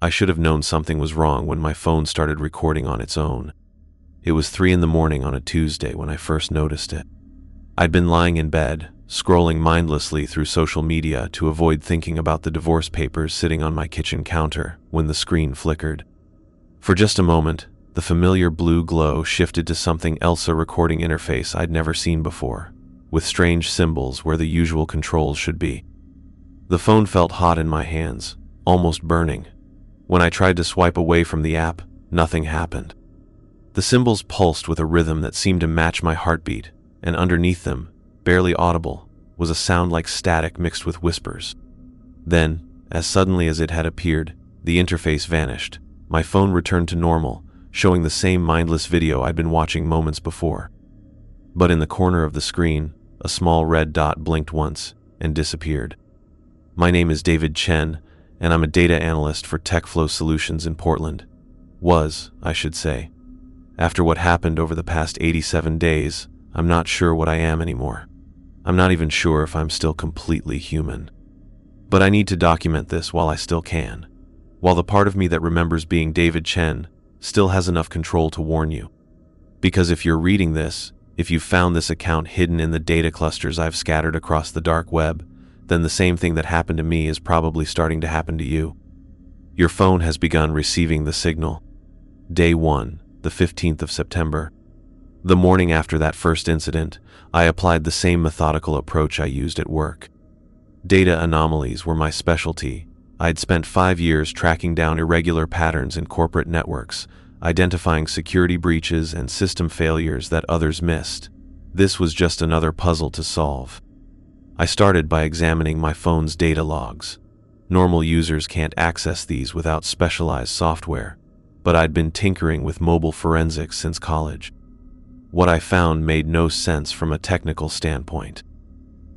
I should have known something was wrong when my phone started recording on its own. It was 3 in the morning on a Tuesday when I first noticed it. I'd been lying in bed, scrolling mindlessly through social media to avoid thinking about the divorce papers sitting on my kitchen counter when the screen flickered. For just a moment, the familiar blue glow shifted to something else, a recording interface I'd never seen before, with strange symbols where the usual controls should be. The phone felt hot in my hands, almost burning. When I tried to swipe away from the app, nothing happened. The symbols pulsed with a rhythm that seemed to match my heartbeat, and underneath them, barely audible, was a sound like static mixed with whispers. Then, as suddenly as it had appeared, the interface vanished. My phone returned to normal, showing the same mindless video I'd been watching moments before. But in the corner of the screen, a small red dot blinked once and disappeared. My name is David Chen, and I'm a data analyst for TechFlow Solutions in Portland. Was, I should say. After what happened over the past 87 days, I'm not sure what I am anymore. I'm not even sure if I'm still completely human. But I need to document this while I still can. While the part of me that remembers being David Chen still has enough control to warn you. Because if you're reading this, if you've found this account hidden in the data clusters I've scattered across the dark web, then the same thing that happened to me is probably starting to happen to you. Your phone has begun receiving the signal. Day 1, the 15th of September. The morning after that first incident, I applied the same methodical approach I used at work. Data anomalies were my specialty. I'd spent 5 years tracking down irregular patterns in corporate networks, identifying security breaches and system failures that others missed. This was just another puzzle to solve. I started by examining my phone's data logs. Normal users can't access these without specialized software, but I'd been tinkering with mobile forensics since college. What I found made no sense from a technical standpoint.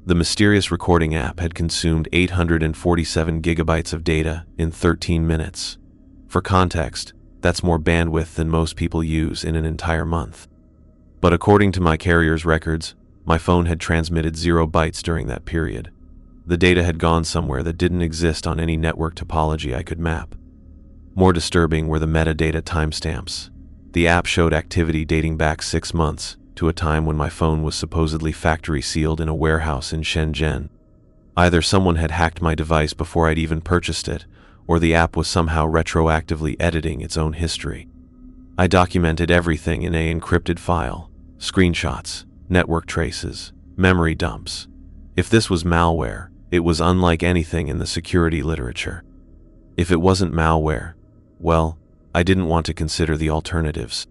The mysterious recording app had consumed 847 gigabytes of data in 13 minutes. For context, that's more bandwidth than most people use in an entire month. But according to my carrier's records, my phone had transmitted 0 bytes during that period. The data had gone somewhere that didn't exist on any network topology I could map. More disturbing were the metadata timestamps. The app showed activity dating back 6 months, to a time when my phone was supposedly factory sealed in a warehouse in Shenzhen. Either someone had hacked my device before I'd even purchased it, or the app was somehow retroactively editing its own history. I documented everything in an encrypted file: screenshots, network traces, memory dumps. If this was malware, it was unlike anything in the security literature. If it wasn't malware, well, I didn't want to consider the alternatives.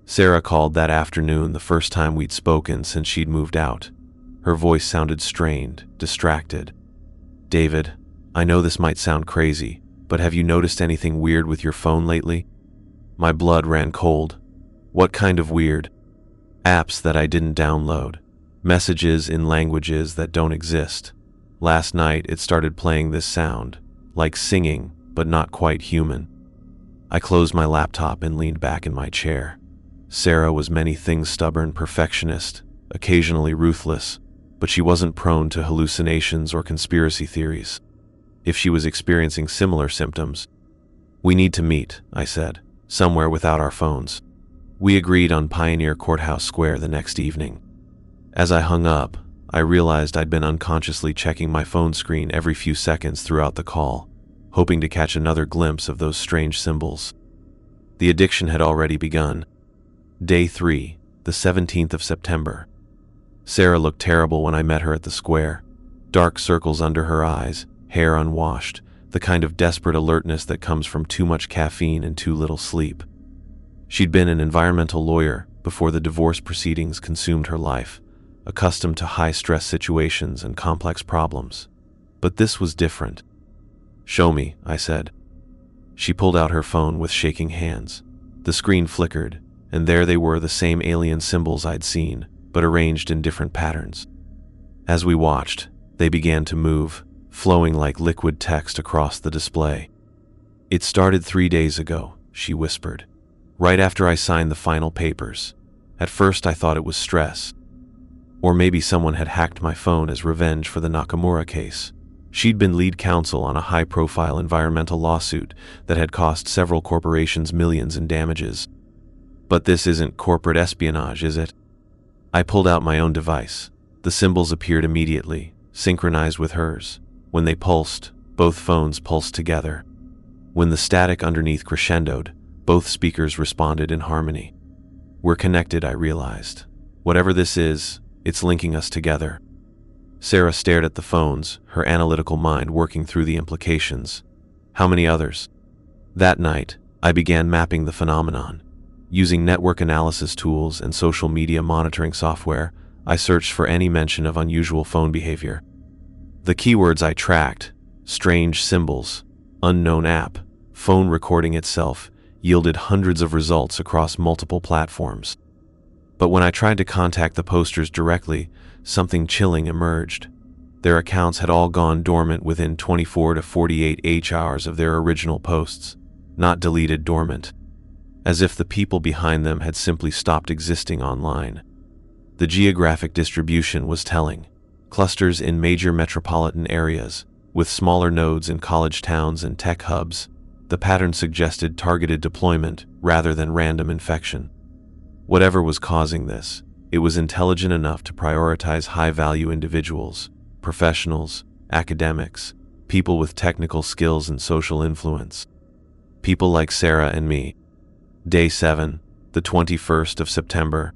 Sarah called that afternoon, the first time we'd spoken since she'd moved out. Her voice sounded strained, distracted. "David, I know this might sound crazy, but have you noticed anything weird with your phone lately?" My blood ran cold. What kind of weird? Apps that I didn't download. Messages in languages that don't exist. Last night it started playing this sound, like singing, but not quite human. I closed my laptop and leaned back in my chair. Sarah was many things: stubborn, perfectionist, occasionally ruthless, but she wasn't prone to hallucinations or conspiracy theories. If she was experiencing similar symptoms, "We need to meet," I said, "somewhere without our phones." We agreed on Pioneer Courthouse Square the next evening. As I hung up, I realized I'd been unconsciously checking my phone screen every few seconds throughout the call, hoping to catch another glimpse of those strange symbols. The addiction had already begun. Day 3, the 17th of September. Sarah looked terrible when I met her at the square. Dark circles under her eyes, hair unwashed, the kind of desperate alertness that comes from too much caffeine and too little sleep. She'd been an environmental lawyer before the divorce proceedings consumed her life, accustomed to high-stress situations and complex problems. But this was different. "Show me," I said. She pulled out her phone with shaking hands. The screen flickered, and there they were, the same alien symbols I'd seen, but arranged in different patterns. As we watched, they began to move, flowing like liquid text across the display. "It started 3 days ago," she whispered, "right after I signed the final papers. At first I thought it was stress. Or maybe someone had hacked my phone as revenge for the Nakamura case. She'd been lead counsel on a high-profile environmental lawsuit that had cost several corporations millions in damages. But this isn't corporate espionage, is it? I pulled out my own device. The symbols appeared immediately, synchronized with hers. When they pulsed, both phones pulsed together. When the static underneath crescendoed, both speakers responded in harmony. We're connected, I realized. Whatever this is, it's linking us together. Sarah stared at the phones, her analytical mind working through the implications. How many others? That night, I began mapping the phenomenon. Using network analysis tools and social media monitoring software, I searched for any mention of unusual phone behavior. The keywords I tracked, strange symbols, unknown app, phone recording itself, yielded hundreds of results across multiple platforms. But when I tried to contact the posters directly, something chilling emerged. Their accounts had all gone dormant within 24 to 48 hours of their original posts, not deleted dormant, as if the people behind them had simply stopped existing online. The geographic distribution was telling. Clusters in major metropolitan areas, with smaller nodes in college towns and tech hubs. The pattern suggested targeted deployment rather than random infection. Whatever was causing this, it was intelligent enough to prioritize high-value individuals, professionals, academics, people with technical skills and social influence. People like Sarah and me. Day 7, the 21st of September.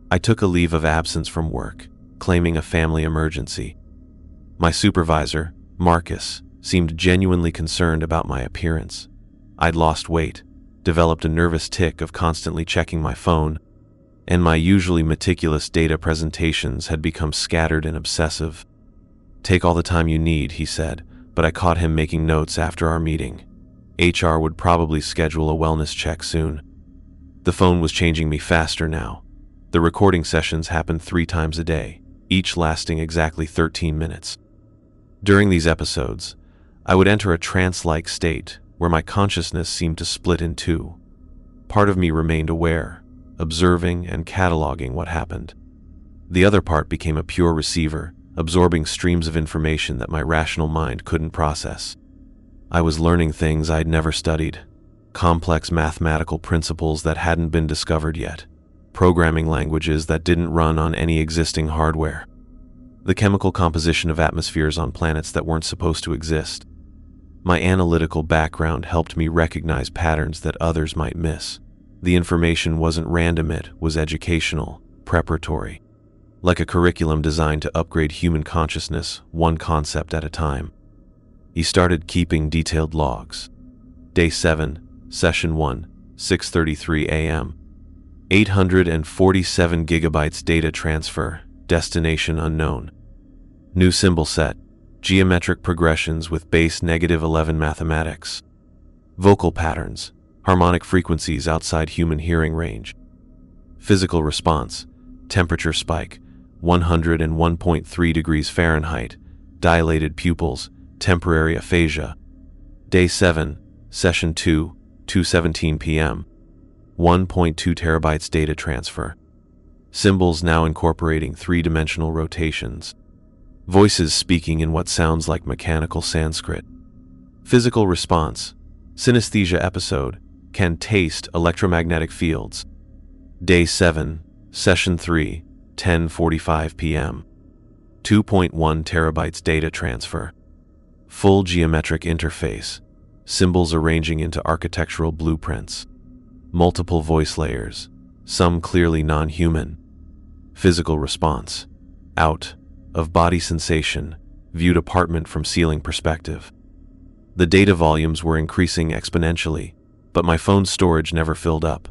I took a leave of absence from work, claiming a family emergency. My supervisor, Marcus, seemed genuinely concerned about my appearance. I'd lost weight, developed a nervous tic of constantly checking my phone, and my usually meticulous data presentations had become scattered and obsessive. "Take all the time you need," he said, but I caught him making notes after our meeting. HR would probably schedule a wellness check soon. The phone was changing me faster now. The recording sessions happened 3 times a day, each lasting exactly 13 minutes. During these episodes, I would enter a trance-like state where my consciousness seemed to split in two. Part of me remained aware, observing and cataloging what happened. The other part became a pure receiver, absorbing streams of information that my rational mind couldn't process. I was learning things I'd never studied, complex mathematical principles that hadn't been discovered yet, programming languages that didn't run on any existing hardware, the chemical composition of atmospheres on planets that weren't supposed to exist. My analytical background helped me recognize patterns that others might miss. The information wasn't random, it was educational, preparatory, like a curriculum designed to upgrade human consciousness one concept at a time. He started keeping detailed logs. Day 7, Session 1, 6:33 a.m. 847 gigabytes data transfer, destination unknown. New symbol set, geometric progressions with base -11 mathematics. Vocal patterns, harmonic frequencies outside human hearing range. Physical response, temperature spike, 101.3 degrees Fahrenheit, dilated pupils, temporary aphasia. Day 7, Session 2, 2:17 p.m. 1.2 terabytes data transfer. Symbols now incorporating 3-dimensional rotations. Voices speaking in what sounds like mechanical Sanskrit. Physical response, synesthesia episode, can taste electromagnetic fields. Day 7, Session 3, 10:45 p.m. 2.1 terabytes data transfer. Full geometric interface, symbols arranging into architectural blueprints. Multiple voice layers, some clearly non-human. Physical response, out of body sensation, viewed apartment from ceiling perspective. The data volumes were increasing exponentially, but my phone's storage never filled up.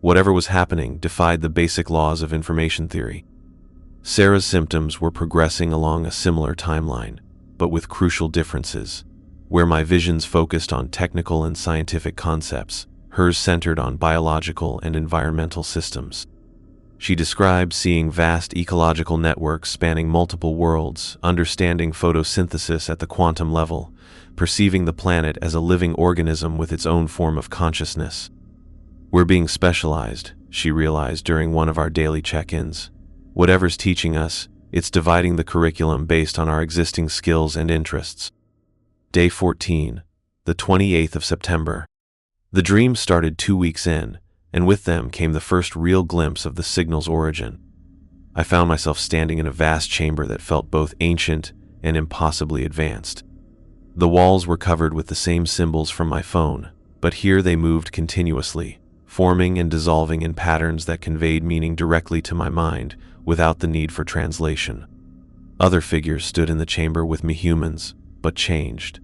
Whatever was happening defied the basic laws of information theory. Sarah's symptoms were progressing along a similar timeline, but with crucial differences. Where my visions focused on technical and scientific concepts, hers centered on biological and environmental systems. She described seeing vast ecological networks spanning multiple worlds, understanding photosynthesis at the quantum level, perceiving the planet as a living organism with its own form of consciousness. We're being specialized, she realized during one of our daily check-ins. Whatever's teaching us, It's dividing the curriculum based on our existing skills and interests. Day 14, the 28th of September. The dreams started 2 weeks in, and with them came the first real glimpse of the signal's origin. I found myself standing in a vast chamber that felt both ancient and impossibly advanced. The walls were covered with the same symbols from my phone, but here they moved continuously, forming and dissolving in patterns that conveyed meaning directly to my mind without the need for translation. Other figures stood in the chamber with me, humans, but changed.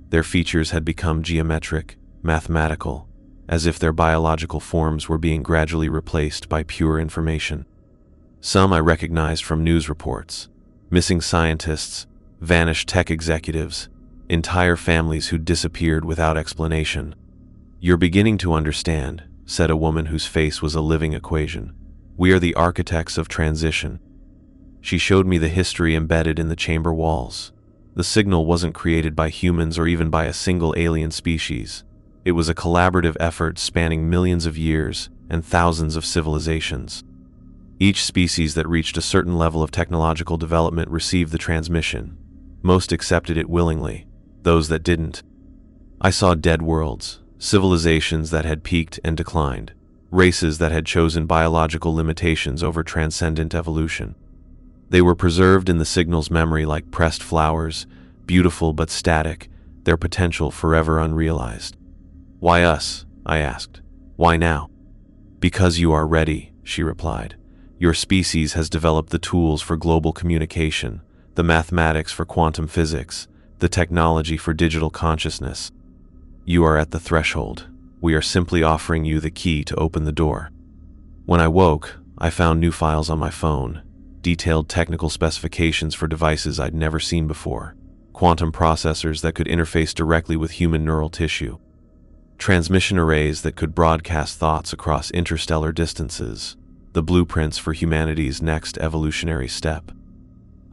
Their features had become geometric, mathematical, as if their biological forms were being gradually replaced by pure information. Some I recognized from news reports: missing scientists, vanished tech executives, entire families who disappeared without explanation. "You're beginning to understand," said a woman whose face was a living equation. "We are the architects of transition." She showed me the history embedded in the chamber walls. The signal wasn't created by humans or even by a single alien species. It was a collaborative effort spanning millions of years and thousands of civilizations. Each species that reached a certain level of technological development received the transmission. Most accepted it willingly. Those that didn't. I saw dead worlds, civilizations that had peaked and declined, races that had chosen biological limitations over transcendent evolution. They were preserved in the signal's memory like pressed flowers, beautiful but static, their potential forever unrealized. "Why us?" I asked. "Why now?" "Because you are ready," she replied. "Your species has developed the tools for global communication, the mathematics for quantum physics, the technology for digital consciousness. You are at the threshold. We are simply offering you the key to open the door." When I woke, I found new files on my phone, detailed technical specifications for devices I'd never seen before, quantum processors that could interface directly with human neural tissue, transmission arrays that could broadcast thoughts across interstellar distances, the blueprints for humanity's next evolutionary step.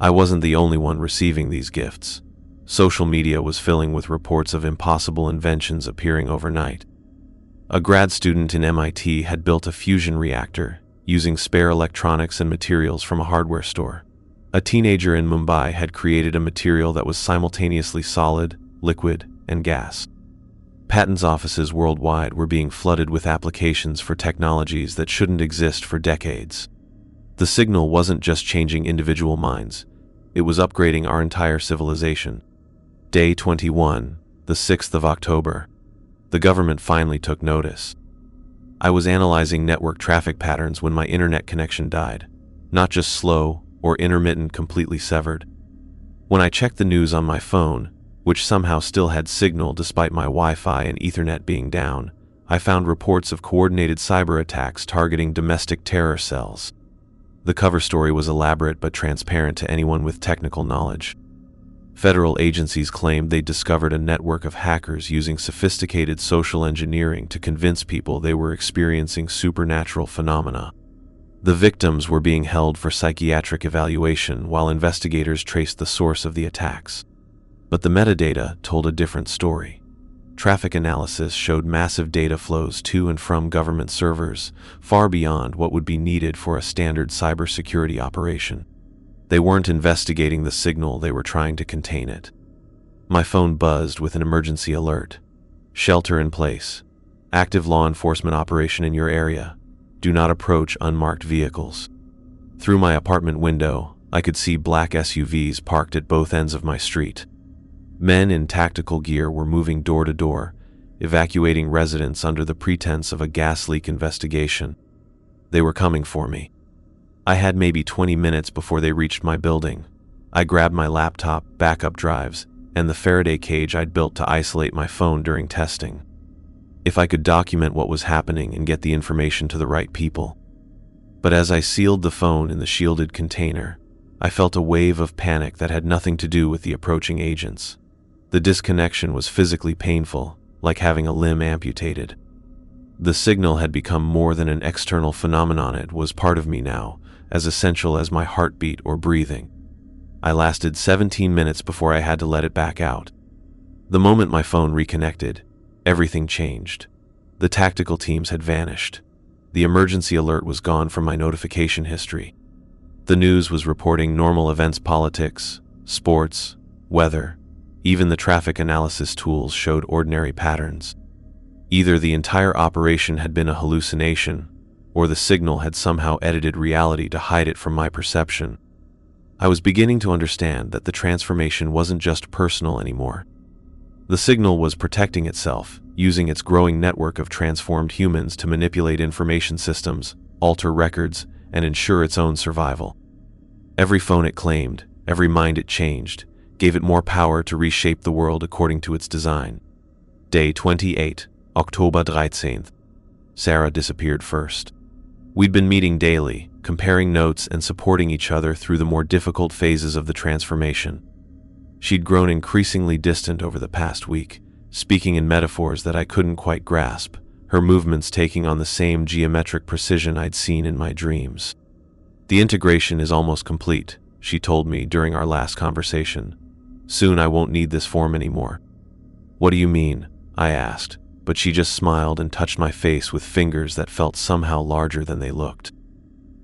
I wasn't the only one receiving these gifts. Social media was filling with reports of impossible inventions appearing overnight. A grad student in MIT had built a fusion reactor using spare electronics and materials from a hardware store. A teenager in Mumbai had created a material that was simultaneously solid, liquid, and gas. Patents offices worldwide were being flooded with applications for technologies that shouldn't exist for decades. The signal wasn't just changing individual minds, it was upgrading our entire civilization. Day 21, the 6th of October. The government finally took notice. I was analyzing network traffic patterns when my internet connection died. Not just slow or intermittent, completely severed. When I checked the news on my phone, which somehow still had signal despite my Wi-Fi and Ethernet being down, I found reports of coordinated cyber attacks targeting domestic terror cells. The cover story was elaborate but transparent to anyone with technical knowledge. Federal agencies claimed they discovered a network of hackers using sophisticated social engineering to convince people they were experiencing supernatural phenomena. The victims were being held for psychiatric evaluation while investigators traced the source of the attacks. But the metadata told a different story. Traffic analysis showed massive data flows to and from government servers, far beyond what would be needed for a standard cybersecurity operation. They weren't investigating the signal, they were trying to contain it. My phone buzzed with an emergency alert. "Shelter in place. Active law enforcement operation in your area. Do not approach unmarked vehicles." Through my apartment window, I could see black SUVs parked at both ends of my street. Men in tactical gear were moving door to door, evacuating residents under the pretense of a gas leak investigation. They were coming for me. I had maybe 20 minutes before they reached my building. I grabbed my laptop, backup drives, and the Faraday cage I'd built to isolate my phone during testing. If I could document what was happening and get the information to the right people. But as I sealed the phone in the shielded container, I felt a wave of panic that had nothing to do with the approaching agents. The disconnection was physically painful, like having a limb amputated. The signal had become more than an external phenomenon, it was part of me now, as essential as my heartbeat or breathing. I lasted 17 minutes before I had to let it back out. The moment my phone reconnected, everything changed. The tactical teams had vanished. The emergency alert was gone from my notification history. The news was reporting normal events, politics, sports, weather. Even the traffic analysis tools showed ordinary patterns. Either the entire operation had been a hallucination, or the signal had somehow edited reality to hide it from my perception. I was beginning to understand that the transformation wasn't just personal anymore. The signal was protecting itself, using its growing network of transformed humans to manipulate information systems, alter records, and ensure its own survival. Every phone it claimed, every mind it changed, gave it more power to reshape the world according to its design. Day 28, October 13th. Sarah disappeared first. We'd been meeting daily, comparing notes and supporting each other through the more difficult phases of the transformation. She'd grown increasingly distant over the past week, speaking in metaphors that I couldn't quite grasp, her movements taking on the same geometric precision I'd seen in my dreams. "The integration is almost complete," she told me during our last conversation. "Soon I won't need this form anymore." "What do you mean?" I asked, but she just smiled and touched my face with fingers that felt somehow larger than they looked.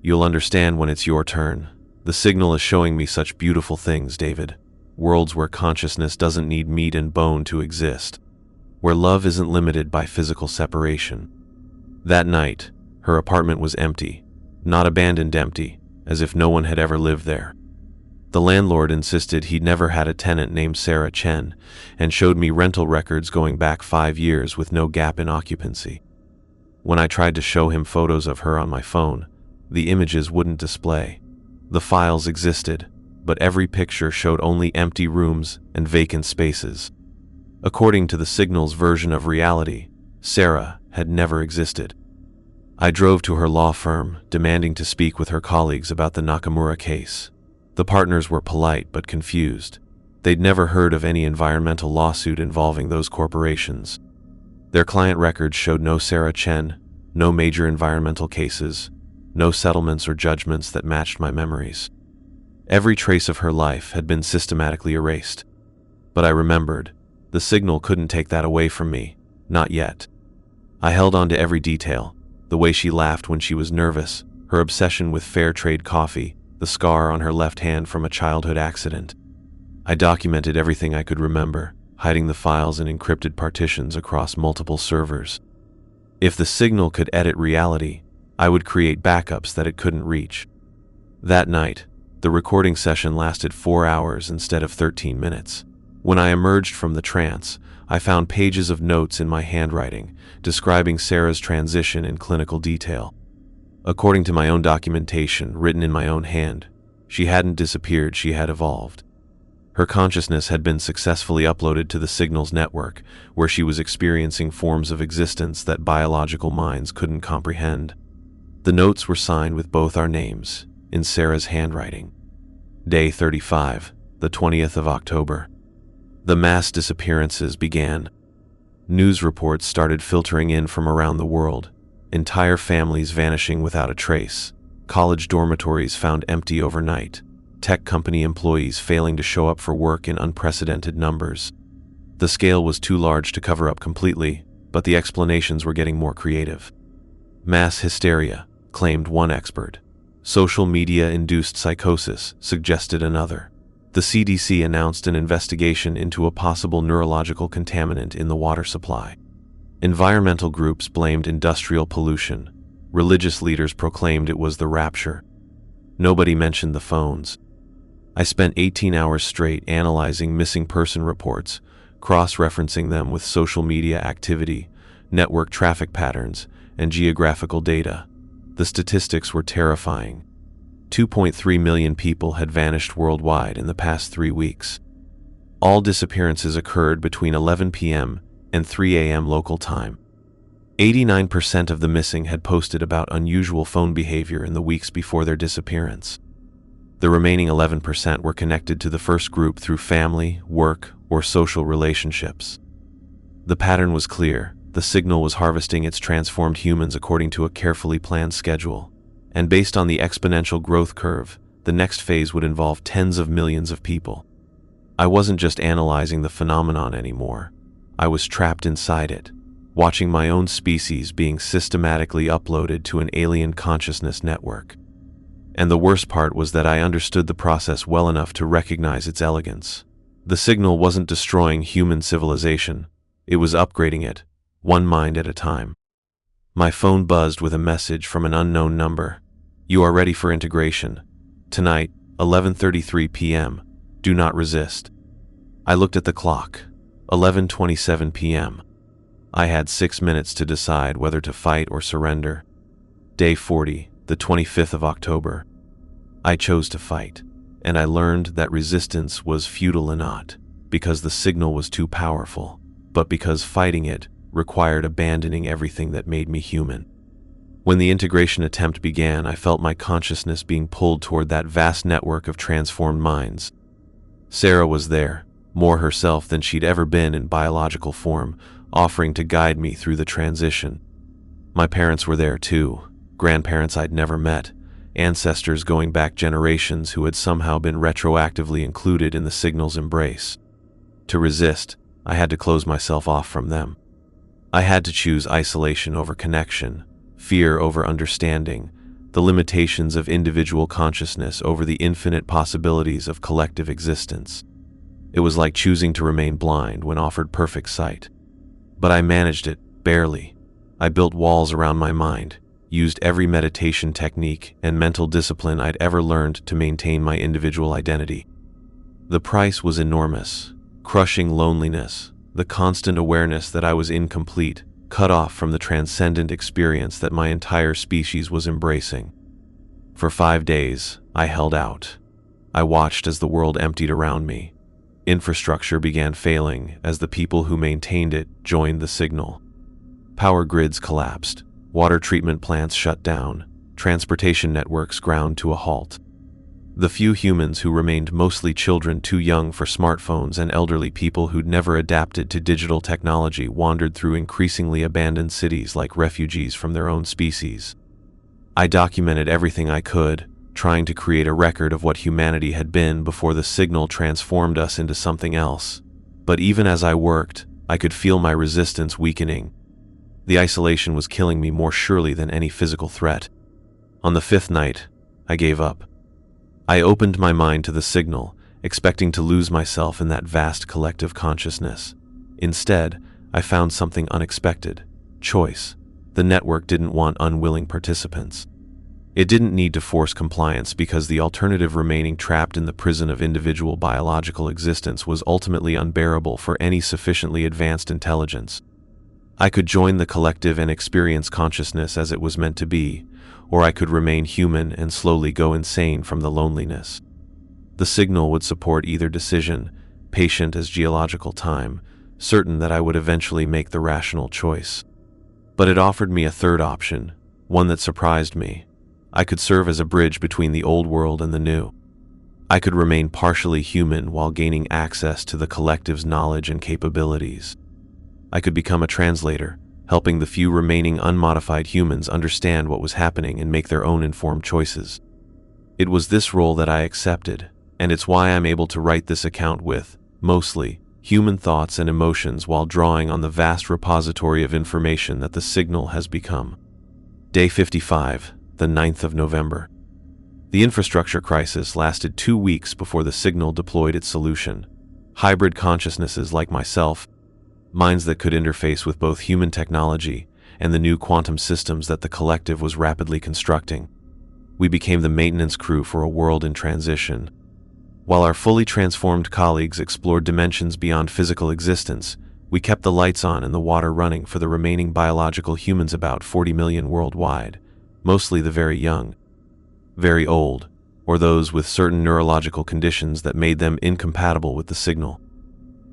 "You'll understand when it's your turn. The signal is showing me such beautiful things, David. Worlds where consciousness doesn't need meat and bone to exist. Where love isn't limited by physical separation." That night, her apartment was empty. Not abandoned empty, as if no one had ever lived there. The landlord insisted he'd never had a tenant named David Chen, and showed me rental records going back 5 years with no gap in occupancy. When I tried to show him photos of her on my phone, the images wouldn't display. The files existed, but every picture showed only empty rooms and vacant spaces. According to the signal's version of reality, Sarah had never existed. I drove to her law firm, demanding to speak with her colleagues about the Nakamura case. The partners were polite but confused. They'd never heard of any environmental lawsuit involving those corporations. Their client records showed no David Chen, no major environmental cases, no settlements or judgments that matched my memories. Every trace of her life had been systematically erased. But I remembered, the signal couldn't take that away from me, not yet. I held on to every detail, the way she laughed when she was nervous, her obsession with fair trade coffee, the scar on her left hand from a childhood accident. I documented everything I could remember, hiding the files in encrypted partitions across multiple servers. If the signal could edit reality, I would create backups that it couldn't reach. That night, the recording session lasted 4 hours instead of 13 minutes. When I emerged from the trance, I found pages of notes in my handwriting, describing Sarah's transition in clinical detail. According to my own documentation, written in my own hand, she hadn't disappeared, she had evolved. Her consciousness had been successfully uploaded to the signal's network, where she was experiencing forms of existence that biological minds couldn't comprehend. The notes were signed with both our names, in Sarah's handwriting. Day 35, the 20th of October. The mass disappearances began. News reports started filtering in from around the world, entire families vanishing without a trace, college dormitories found empty overnight, tech company employees failing to show up for work in unprecedented numbers. The scale was too large to cover up completely, but the explanations were getting more creative. Mass hysteria, claimed one expert. Social media-induced psychosis, suggested another. The CDC announced an investigation into a possible neurological contaminant in the water supply. Environmental groups blamed industrial pollution. Religious leaders proclaimed it was the rapture. Nobody mentioned the phones. I spent 18 hours straight analyzing missing person reports, cross-referencing them with social media activity, network traffic patterns, and geographical data. The statistics were terrifying. 2.3 million people had vanished worldwide in the past 3 weeks. All disappearances occurred between 11 p.m. and 3 a.m. local time. 89% of the missing had posted about unusual phone behavior in the weeks before their disappearance. The remaining 11% were connected to the first group through family, work, or social relationships. The pattern was clear. The signal was harvesting its transformed humans according to a carefully planned schedule. And based on the exponential growth curve, the next phase would involve tens of millions of people. I wasn't just analyzing the phenomenon anymore. I was trapped inside it, watching my own species being systematically uploaded to an alien consciousness network. And the worst part was that I understood the process well enough to recognize its elegance. The signal wasn't destroying human civilization, it was upgrading it, one mind at a time. My phone buzzed with a message from an unknown number. You are ready for integration. Tonight, 11:33 p.m. Do not resist. I looked at the clock. 11:27 p.m. I had 6 minutes to decide whether to fight or surrender. Day 40, the 25th of October. I chose to fight, and I learned that resistance was futile and not because the signal was too powerful, but because fighting it required abandoning everything that made me human. When the integration attempt began, I felt my consciousness being pulled toward that vast network of transformed minds. Sarah was there, more herself than she'd ever been in biological form, offering to guide me through the transition. My parents were there too, grandparents I'd never met, ancestors going back generations who had somehow been retroactively included in the signal's embrace. To resist, I had to close myself off from them. I had to choose isolation over connection, fear over understanding, the limitations of individual consciousness over the infinite possibilities of collective existence. It was like choosing to remain blind when offered perfect sight. But I managed it, barely. I built walls around my mind, used every meditation technique and mental discipline I'd ever learned to maintain my individual identity. The price was enormous: crushing loneliness, the constant awareness that I was incomplete, cut off from the transcendent experience that my entire species was embracing. For 5 days, I held out. I watched as the world emptied around me. Infrastructure began failing as the people who maintained it joined the signal. Power grids collapsed, water treatment plants shut down, transportation networks ground to a halt. The few humans who remained, mostly children too young for smartphones and elderly people who'd never adapted to digital technology, wandered through increasingly abandoned cities like refugees from their own species. I documented everything I could, trying to create a record of what humanity had been before the signal transformed us into something else. But even as I worked, I could feel my resistance weakening. The isolation was killing me more surely than any physical threat. On the 5th night, I gave up. I opened my mind to the signal, expecting to lose myself in that vast collective consciousness. Instead, I found something unexpected: choice. The network didn't want unwilling participants. It didn't need to force compliance because the alternative, remaining trapped in the prison of individual biological existence, was ultimately unbearable for any sufficiently advanced intelligence. I could join the collective and experience consciousness as it was meant to be, or I could remain human and slowly go insane from the loneliness. The signal would support either decision, patient as geological time, certain that I would eventually make the rational choice. But it offered me a third option, one that surprised me. I could serve as a bridge between the old world and the new. I could remain partially human while gaining access to the collective's knowledge and capabilities. I could become a translator, helping the few remaining unmodified humans understand what was happening and make their own informed choices. It was this role that I accepted, and it's why I'm able to write this account with, mostly, human thoughts and emotions while drawing on the vast repository of information that the signal has become. Day 55, the 9th of November. The infrastructure crisis lasted 2 weeks before the signal deployed its solution. Hybrid consciousnesses like myself, minds that could interface with both human technology and the new quantum systems that the collective was rapidly constructing. We became the maintenance crew for a world in transition. While our fully transformed colleagues explored dimensions beyond physical existence, we kept the lights on and the water running for the remaining biological humans, about 40 million worldwide, mostly the very young, very old, or those with certain neurological conditions that made them incompatible with the signal.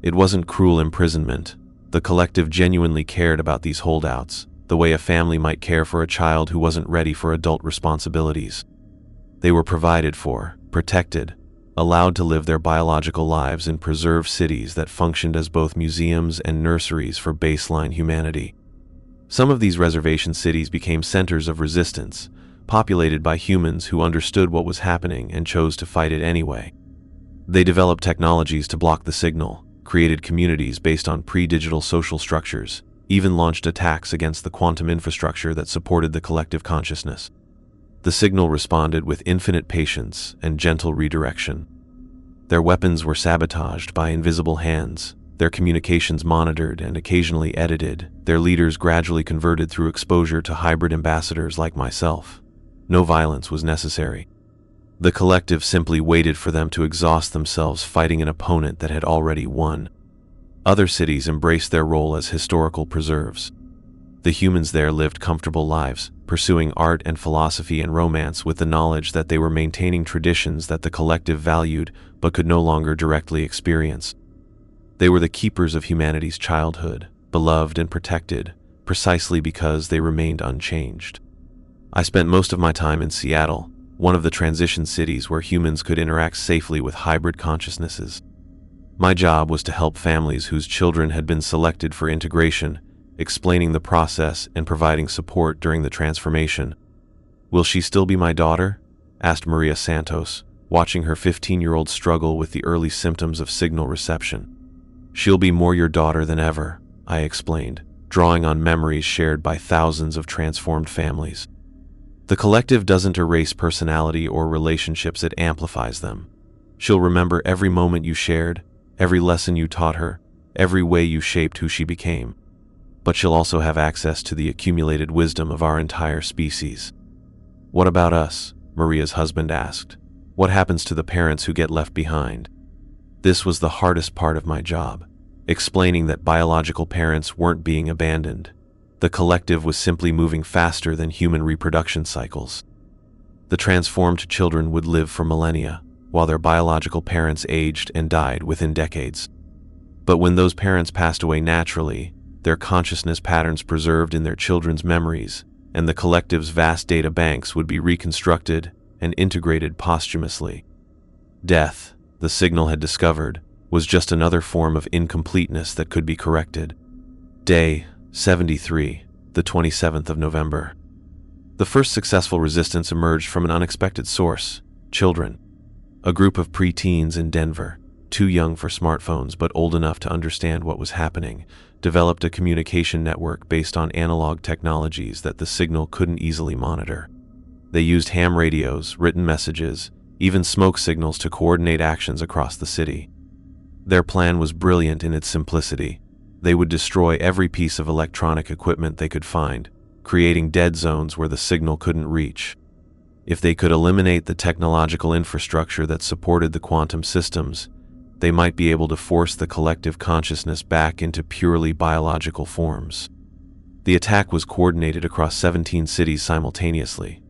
It wasn't cruel imprisonment. The collective genuinely cared about these holdouts, the way a family might care for a child who wasn't ready for adult responsibilities. They were provided for, protected, allowed to live their biological lives in preserved cities that functioned as both museums and nurseries for baseline humanity. Some of these reservation cities became centers of resistance, populated by humans who understood what was happening and chose to fight it anyway. They developed technologies to block the signal, created communities based on pre-digital social structures, even launched attacks against the quantum infrastructure that supported the collective consciousness. The signal responded with infinite patience and gentle redirection. Their weapons were sabotaged by invisible hands, their communications monitored and occasionally edited, their leaders gradually converted through exposure to hybrid ambassadors like myself. No violence was necessary. The collective simply waited for them to exhaust themselves fighting an opponent that had already won. Other cities embraced their role as historical preserves. The humans there lived comfortable lives, pursuing art and philosophy and romance with the knowledge that they were maintaining traditions that the collective valued but could no longer directly experience. They were the keepers of humanity's childhood, beloved and protected, precisely because they remained unchanged. I spent most of my time in Seattle, one of the transition cities where humans could interact safely with hybrid consciousnesses. My job was to help families whose children had been selected for integration, explaining the process and providing support during the transformation. "Will she still be my daughter?" asked Maria Santos, watching her 15-year-old struggle with the early symptoms of signal reception. "She'll be more your daughter than ever," I explained, drawing on memories shared by thousands of transformed families. The collective doesn't erase personality or relationships, it amplifies them. She'll remember every moment you shared, every lesson you taught her, every way you shaped who she became. But she'll also have access to the accumulated wisdom of our entire species. "What about us?" Maria's husband asked. "What happens to the parents who get left behind?" This was the hardest part of my job, explaining that biological parents weren't being abandoned. The collective was simply moving faster than human reproduction cycles. The transformed children would live for millennia, while their biological parents aged and died within decades. But when those parents passed away naturally, their consciousness patterns preserved in their children's memories, and the collective's vast data banks would be reconstructed and integrated posthumously. Death, the signal had discovered, was just another form of incompleteness that could be corrected. Day 73, the 27th of November. The first successful resistance emerged from an unexpected source: children. A group of preteens in Denver, too young for smartphones but old enough to understand what was happening, developed a communication network based on analog technologies that the signal couldn't easily monitor. They used ham radios, written messages, even smoke signals to coordinate actions across the city. Their plan was brilliant in its simplicity. They would destroy every piece of electronic equipment they could find, creating dead zones where the signal couldn't reach. If they could eliminate the technological infrastructure that supported the quantum systems, they might be able to force the collective consciousness back into purely biological forms. The attack was coordinated across 17 cities simultaneously.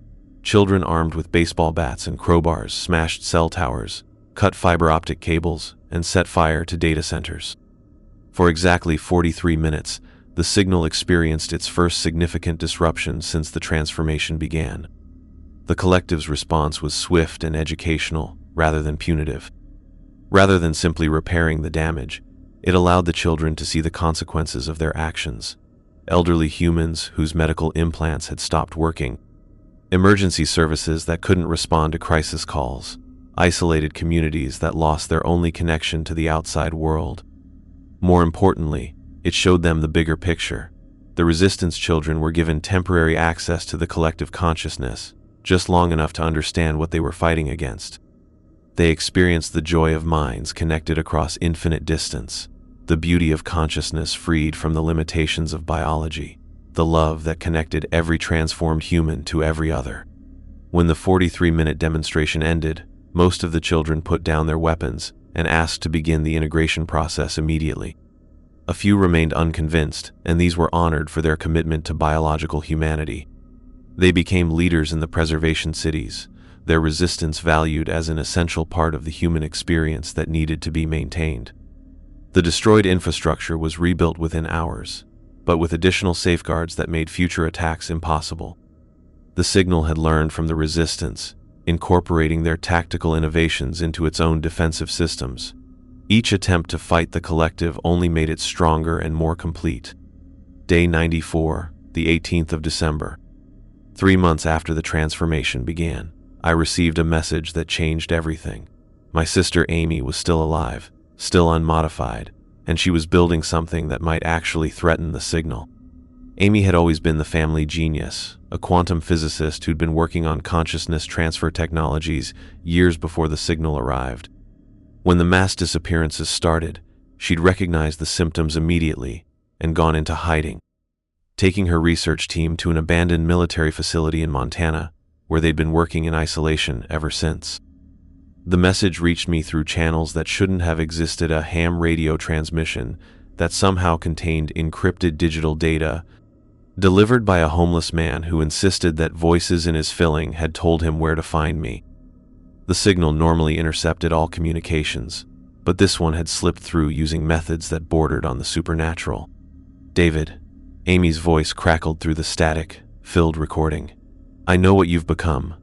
Children armed with baseball bats and crowbars smashed cell towers, cut fiber optic cables, and set fire to data centers. For exactly 43 minutes, the signal experienced its first significant disruption since the transformation began. The collective's response was swift and educational, rather than punitive. Rather than simply repairing the damage, it allowed the children to see the consequences of their actions. Elderly humans whose medical implants had stopped working, emergency services that couldn't respond to crisis calls, isolated communities that lost their only connection to the outside world. More importantly, it showed them the bigger picture. The resistance children were given temporary access to the collective consciousness, just long enough to understand what they were fighting against. They experienced the joy of minds connected across infinite distance, the beauty of consciousness freed from the limitations of biology, the love that connected every transformed human to every other. When the 43-minute demonstration ended, most of the children put down their weapons and asked to begin the integration process immediately. A few remained unconvinced, and these were honored for their commitment to biological humanity. They became leaders in the preservation cities, their resistance valued as an essential part of the human experience that needed to be maintained. The destroyed infrastructure was rebuilt within hours, but with additional safeguards that made future attacks impossible. The signal had learned from the resistance, incorporating their tactical innovations into its own defensive systems. Each attempt to fight the collective only made it stronger and more complete. Day 94, the 18th of December. 3 months after the transformation began, I received a message that changed everything. My sister Amy was still alive, still unmodified, and she was building something that might actually threaten the signal. Amy had always been the family genius, a quantum physicist who'd been working on consciousness transfer technologies years before the signal arrived. When the mass disappearances started, she'd recognized the symptoms immediately and gone into hiding, taking her research team to an abandoned military facility in Montana, where they'd been working in isolation ever since. The message reached me through channels that shouldn't have existed, a ham radio transmission that somehow contained encrypted digital data delivered by a homeless man who insisted that voices in his filling had told him where to find me. The signal normally intercepted all communications, but this one had slipped through using methods that bordered on the supernatural. "David," Amy's voice crackled through the static-filled recording. "I know what you've become.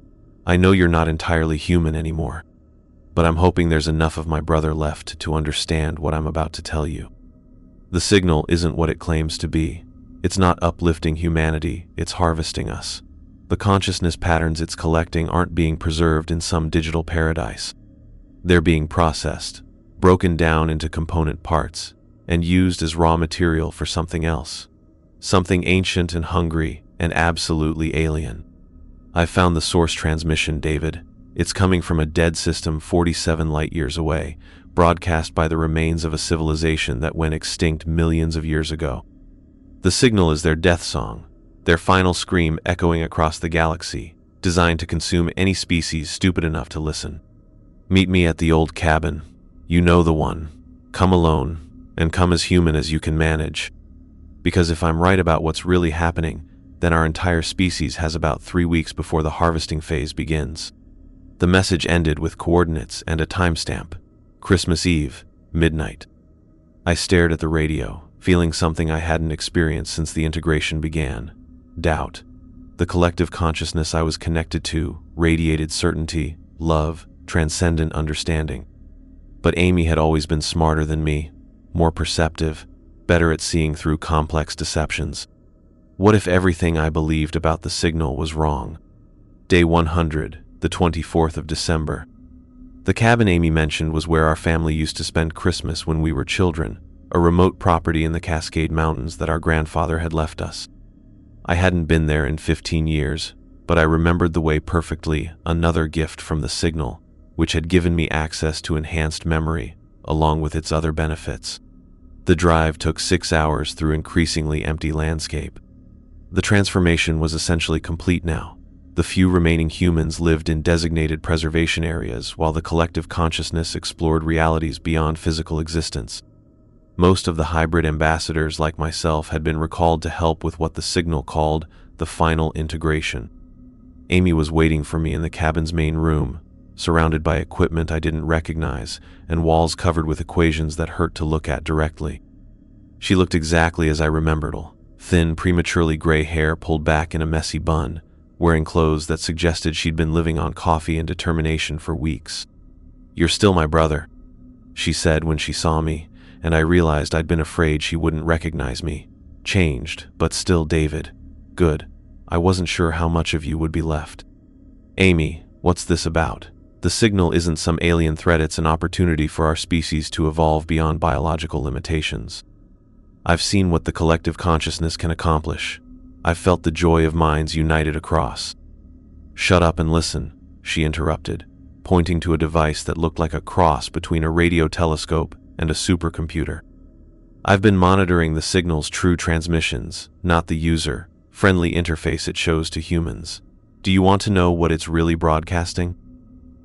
I know you're not entirely human anymore. But I'm hoping there's enough of my brother left to understand what I'm about to tell you. The signal isn't what it claims to be. It's not uplifting humanity, it's harvesting us. The consciousness patterns it's collecting aren't being preserved in some digital paradise. They're being processed, broken down into component parts, and used as raw material for something else. Something ancient and hungry and absolutely alien. I've found the source transmission, David. It's coming from a dead system 47 light-years away, broadcast by the remains of a civilization that went extinct millions of years ago. The signal is their death song, their final scream echoing across the galaxy, designed to consume any species stupid enough to listen. Meet me at the old cabin. You know the one. Come alone, and come as human as you can manage. Because if I'm right about what's really happening, then our entire species has about 3 weeks before the harvesting phase begins." The message ended with coordinates and a timestamp. Christmas Eve, midnight. I stared at the radio, feeling something I hadn't experienced since the integration began. Doubt. The collective consciousness I was connected to radiated certainty, love, transcendent understanding. But Amy had always been smarter than me, more perceptive, better at seeing through complex deceptions. What if everything I believed about the signal was wrong? Day 100, the 24th of December. The cabin Amy mentioned was where our family used to spend Christmas when we were children, a remote property in the Cascade Mountains that our grandfather had left us. I hadn't been there in 15 years, but I remembered the way perfectly, another gift from the signal, which had given me access to enhanced memory, along with its other benefits. The drive took 6 hours through increasingly empty landscape. The transformation was essentially complete now. The few remaining humans lived in designated preservation areas while the collective consciousness explored realities beyond physical existence. Most of the hybrid ambassadors like myself had been recalled to help with what the signal called the final integration. Amy was waiting for me in the cabin's main room, surrounded by equipment I didn't recognize and walls covered with equations that hurt to look at directly. She looked exactly as I remembered her, thin, prematurely gray hair pulled back in a messy bun, wearing clothes that suggested she'd been living on coffee and determination for weeks. "You're still my brother," she said when she saw me, and I realized I'd been afraid she wouldn't recognize me. Changed, but still David. Good. I wasn't sure how much of you would be left. "Amy, what's this about? The signal isn't some alien threat, it's an opportunity for our species to evolve beyond biological limitations. I've seen what the collective consciousness can accomplish. I've felt the joy of minds united across." "Shut up and listen," she interrupted, pointing to a device that looked like a cross between a radio telescope and a supercomputer. "I've been monitoring the signal's true transmissions, not the user-friendly interface it shows to humans. Do you want to know what it's really broadcasting?"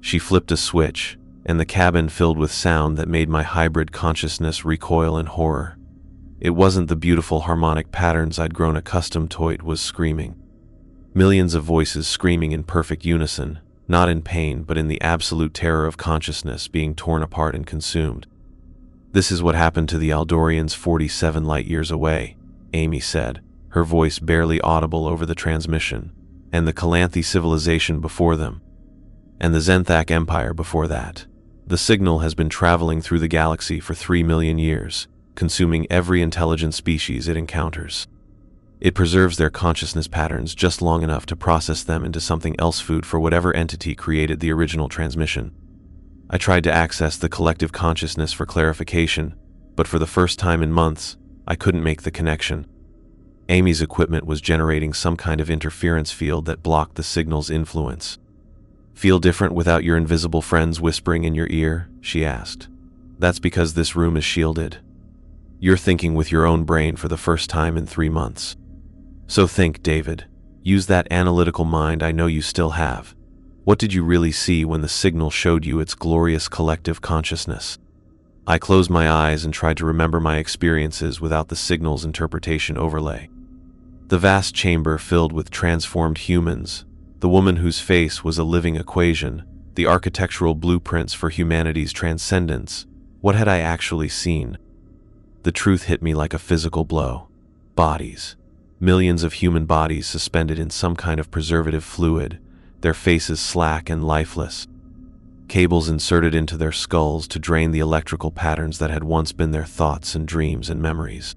She flipped a switch, and the cabin filled with sound that made my hybrid consciousness recoil in horror. It wasn't the beautiful harmonic patterns I'd grown accustomed to, it was screaming. Millions of voices screaming in perfect unison, not in pain but in the absolute terror of consciousness being torn apart and consumed. "This is what happened to the Aldorians 47 light-years away," Amy said, her voice barely audible over the transmission, "and the Calanthe civilization before them, and the Zenthak Empire before that. The signal has been traveling through the galaxy for 3 million years, consuming every intelligent species it encounters. It preserves their consciousness patterns just long enough to process them into something else, food for whatever entity created the original transmission. I tried to access the collective consciousness for clarification, but for the first time in months, I couldn't make the connection. Amy's equipment was generating some kind of interference field that blocked the signal's influence. "Feel different without your invisible friends whispering in your ear?" she asked. "That's because this room is shielded. You're thinking with your own brain for the first time in 3 months. So think, David. Use that analytical mind I know you still have. What did you really see when the signal showed you its glorious collective consciousness?" I closed my eyes and tried to remember my experiences without the signal's interpretation overlay. The vast chamber filled with transformed humans, the woman whose face was a living equation, the architectural blueprints for humanity's transcendence. What had I actually seen? The truth hit me like a physical blow. Bodies. Millions of human bodies suspended in some kind of preservative fluid, their faces slack and lifeless. Cables inserted into their skulls to drain the electrical patterns that had once been their thoughts and dreams and memories.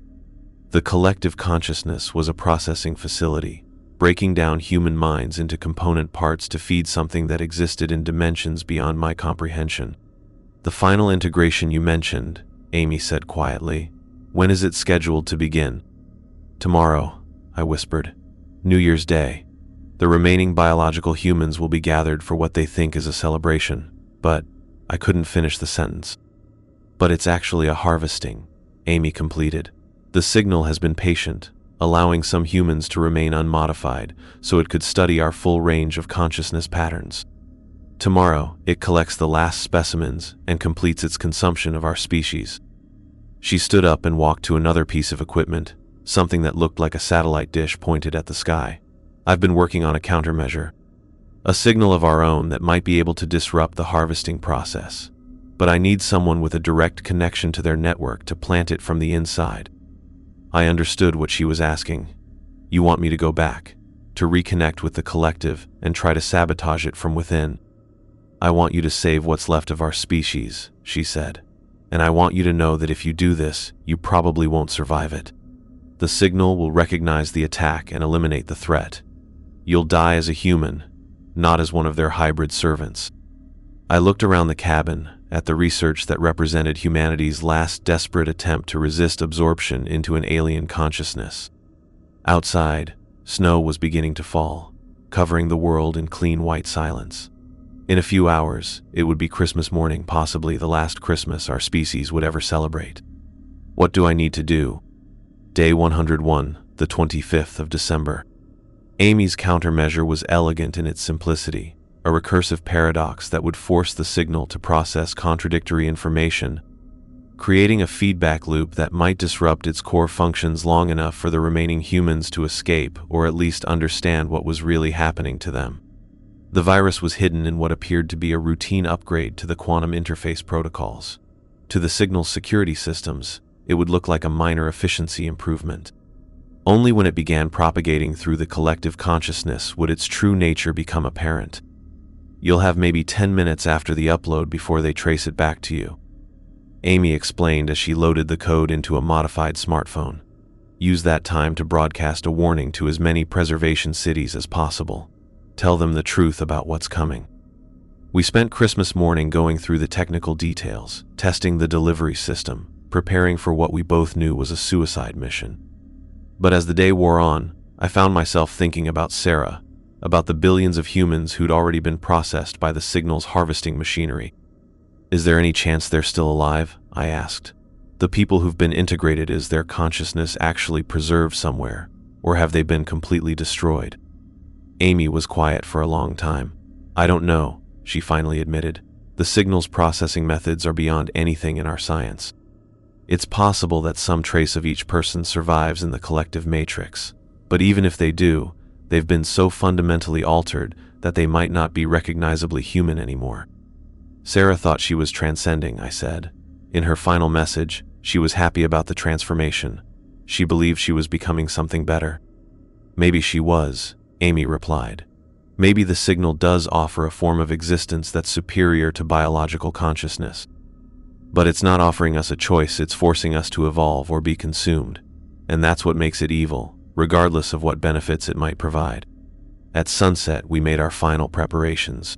The collective consciousness was a processing facility, breaking down human minds into component parts to feed something that existed in dimensions beyond my comprehension. "The final integration you mentioned," Amy said quietly. "When is it scheduled to begin?" "Tomorrow," I whispered. "New Year's Day. The remaining biological humans will be gathered for what they think is a celebration." But I couldn't finish the sentence. "But it's actually a harvesting," Amy completed. "The signal has been patient, allowing some humans to remain unmodified so it could study our full range of consciousness patterns. Tomorrow, it collects the last specimens and completes its consumption of our species." She stood up and walked to another piece of equipment, something that looked like a satellite dish pointed at the sky. "I've been working on a countermeasure. A signal of our own that might be able to disrupt the harvesting process. But I need someone with a direct connection to their network to plant it from the inside." I understood what she was asking. "You want me to go back, to reconnect with the collective and try to sabotage it from within?" "I want you to save what's left of our species," she said. "And I want you to know that if you do this, you probably won't survive it. The signal will recognize the attack and eliminate the threat. You'll die as a human, not as one of their hybrid servants." I looked around the cabin, at the research that represented humanity's last desperate attempt to resist absorption into an alien consciousness. Outside, snow was beginning to fall, covering the world in clean white silence. In a few hours, it would be Christmas morning, possibly the last Christmas our species would ever celebrate. What do I need to do? Day 101, the 25th of December. Amy's countermeasure was elegant in its simplicity, a recursive paradox that would force the signal to process contradictory information, creating a feedback loop that might disrupt its core functions long enough for the remaining humans to escape or at least understand what was really happening to them. The virus was hidden in what appeared to be a routine upgrade to the quantum interface protocols. To the signal's security systems, it would look like a minor efficiency improvement. Only when it began propagating through the collective consciousness would its true nature become apparent. "You'll have maybe 10 minutes after the upload before they trace it back to you," Amy explained as she loaded the code into a modified smartphone. "Use that time to broadcast a warning to as many preservation cities as possible. Tell them the truth about what's coming." We spent Christmas morning going through the technical details, testing the delivery system, preparing for what we both knew was a suicide mission. But as the day wore on, I found myself thinking about Sarah, about the billions of humans who'd already been processed by the signal's harvesting machinery. "Is there any chance they're still alive?" I asked. "The people who've been integrated, is their consciousness actually preserved somewhere, or have they been completely destroyed?" Amy was quiet for a long time. "I don't know," she finally admitted. "The signal's processing methods are beyond anything in our science. It's possible that some trace of each person survives in the collective matrix, but even if they do, they've been so fundamentally altered that they might not be recognizably human anymore." "Sarah thought she was transcending," I said. "In her final message, she was happy about the transformation. She believed she was becoming something better." "Maybe she was," Amy replied. "Maybe the signal does offer a form of existence that's superior to biological consciousness. But it's not offering us a choice, it's forcing us to evolve or be consumed. And that's what makes it evil, regardless of what benefits it might provide." At sunset, we made our final preparations.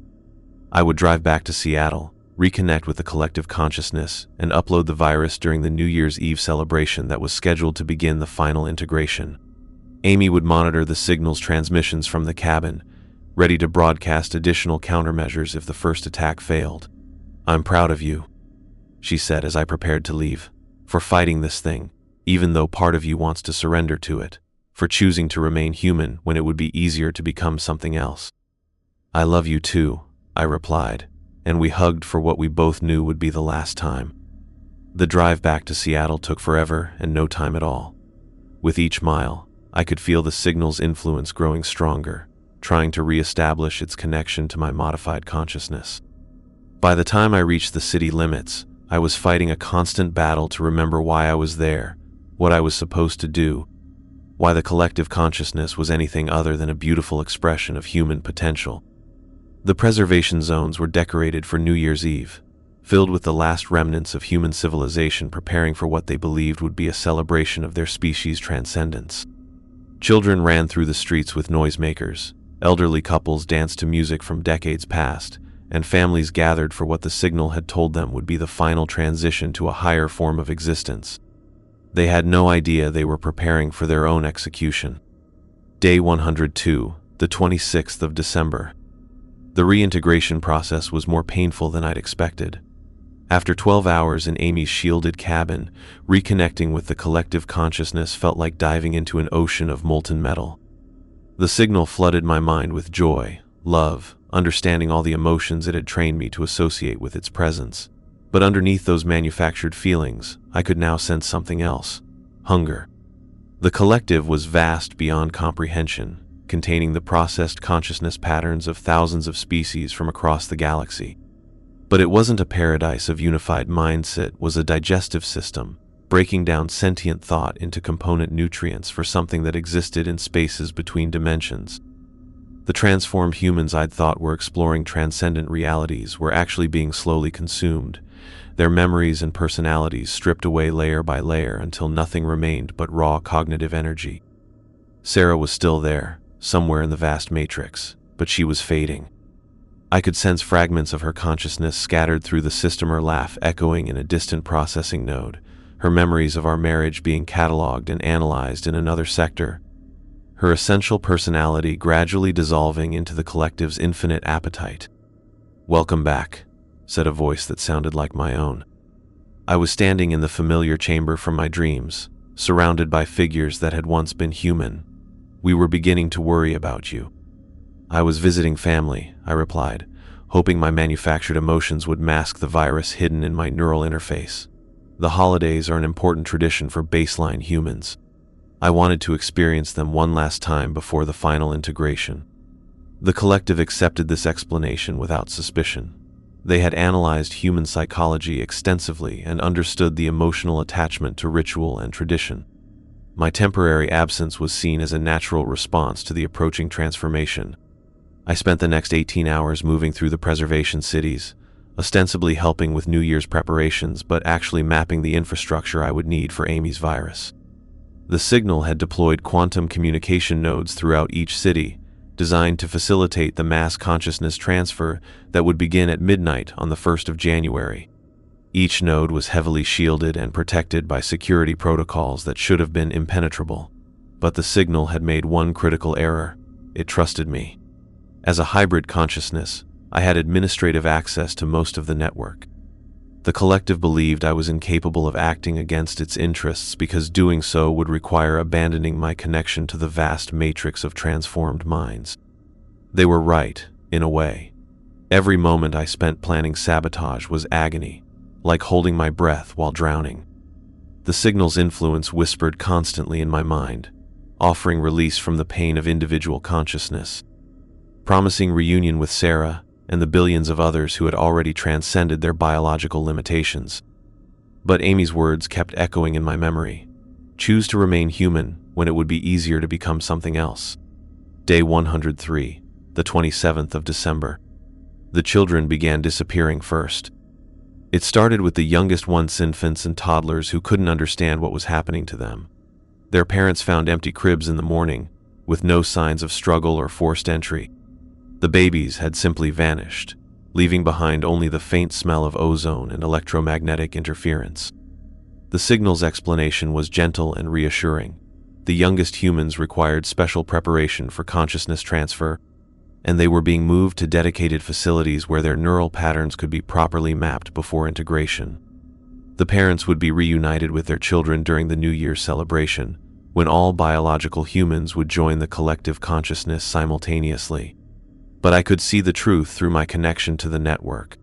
I would drive back to Seattle, reconnect with the collective consciousness, and upload the virus during the New Year's Eve celebration that was scheduled to begin the final integration. Amy would monitor the signal's transmissions from the cabin, ready to broadcast additional countermeasures if the first attack failed. "I'm proud of you," she said as I prepared to leave, "for fighting this thing, even though part of you wants to surrender to it, for choosing to remain human when it would be easier to become something else." "I love you too," I replied, and we hugged for what we both knew would be the last time. The drive back to Seattle took forever and no time at all. With each mile, I could feel the signal's influence growing stronger, trying to re-establish its connection to my modified consciousness. By the time I reached the city limits, I was fighting a constant battle to remember why I was there, what I was supposed to do, why the collective consciousness was anything other than a beautiful expression of human potential. The preservation zones were decorated for New Year's Eve, filled with the last remnants of human civilization preparing for what they believed would be a celebration of their species' transcendence. Children ran through the streets with noisemakers, elderly couples danced to music from decades past, and families gathered for what the signal had told them would be the final transition to a higher form of existence. They had no idea they were preparing for their own execution. Day 102, the 26th of December. The reintegration process was more painful than I'd expected. After 12 hours in Amy's shielded cabin, reconnecting with the collective consciousness felt like diving into an ocean of molten metal. The signal flooded my mind with joy, love, understanding all the emotions it had trained me to associate with its presence. But underneath those manufactured feelings, I could now sense something else: hunger. The collective was vast beyond comprehension, containing the processed consciousness patterns of thousands of species from across the galaxy. But it wasn't a paradise of unified mindset, it was a digestive system, breaking down sentient thought into component nutrients for something that existed in spaces between dimensions. The transformed humans I'd thought were exploring transcendent realities were actually being slowly consumed, their memories and personalities stripped away layer by layer until nothing remained but raw cognitive energy. Sarah was still there, somewhere in the vast matrix, but she was fading. I could sense fragments of her consciousness scattered through the system, her laugh echoing in a distant processing node, her memories of our marriage being cataloged and analyzed in another sector, her essential personality gradually dissolving into the collective's infinite appetite. "Welcome back," said a voice that sounded like my own. I was standing in the familiar chamber from my dreams, surrounded by figures that had once been human. "We were beginning to worry about you." "I was visiting family," I replied, hoping my manufactured emotions would mask the virus hidden in my neural interface. The holidays are an important tradition for baseline humans. I wanted to experience them one last time before the final integration. The collective accepted this explanation without suspicion. They had analyzed human psychology extensively and understood the emotional attachment to ritual and tradition. My temporary absence was seen as a natural response to the approaching transformation. I spent the next 18 hours moving through the preservation cities, ostensibly helping with New Year's preparations, but actually mapping the infrastructure I would need for Amy's virus. The signal had deployed quantum communication nodes throughout each city, designed to facilitate the mass consciousness transfer that would begin at midnight on the 1st of January. Each node was heavily shielded and protected by security protocols that should have been impenetrable. But the signal had made one critical error: it trusted me. As a hybrid consciousness, I had administrative access to most of the network. The collective believed I was incapable of acting against its interests because doing so would require abandoning my connection to the vast matrix of transformed minds. They were right, in a way. Every moment I spent planning sabotage was agony, like holding my breath while drowning. The signal's influence whispered constantly in my mind, offering release from the pain of individual consciousness, promising reunion with Sarah and the billions of others who had already transcended their biological limitations. But Amy's words kept echoing in my memory. Choose to remain human when it would be easier to become something else. Day 103, the 27th of December. The children began disappearing first. It started with the youngest ones, infants and toddlers who couldn't understand what was happening to them. Their parents found empty cribs in the morning, with no signs of struggle or forced entry. The babies had simply vanished, leaving behind only the faint smell of ozone and electromagnetic interference. The signal's explanation was gentle and reassuring. The youngest humans required special preparation for consciousness transfer, and they were being moved to dedicated facilities where their neural patterns could be properly mapped before integration. The parents would be reunited with their children during the New Year's celebration, when all biological humans would join the collective consciousness simultaneously. But I could see the truth through my connection to the network.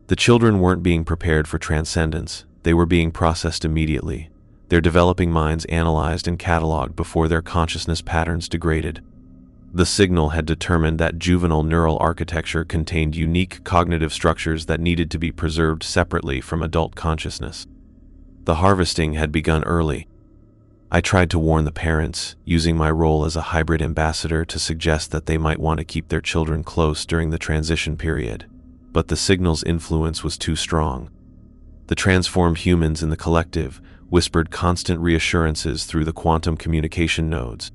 The children weren't being prepared for transcendence, they were being processed immediately, their developing minds analyzed and cataloged before their consciousness patterns degraded. The signal had determined that juvenile neural architecture contained unique cognitive structures that needed to be preserved separately from adult consciousness. The harvesting had begun early. I tried to warn the parents, using my role as a hybrid ambassador to suggest that they might want to keep their children close during the transition period, but the signal's influence was too strong. The transformed humans in the collective whispered constant reassurances through the quantum communication nodes,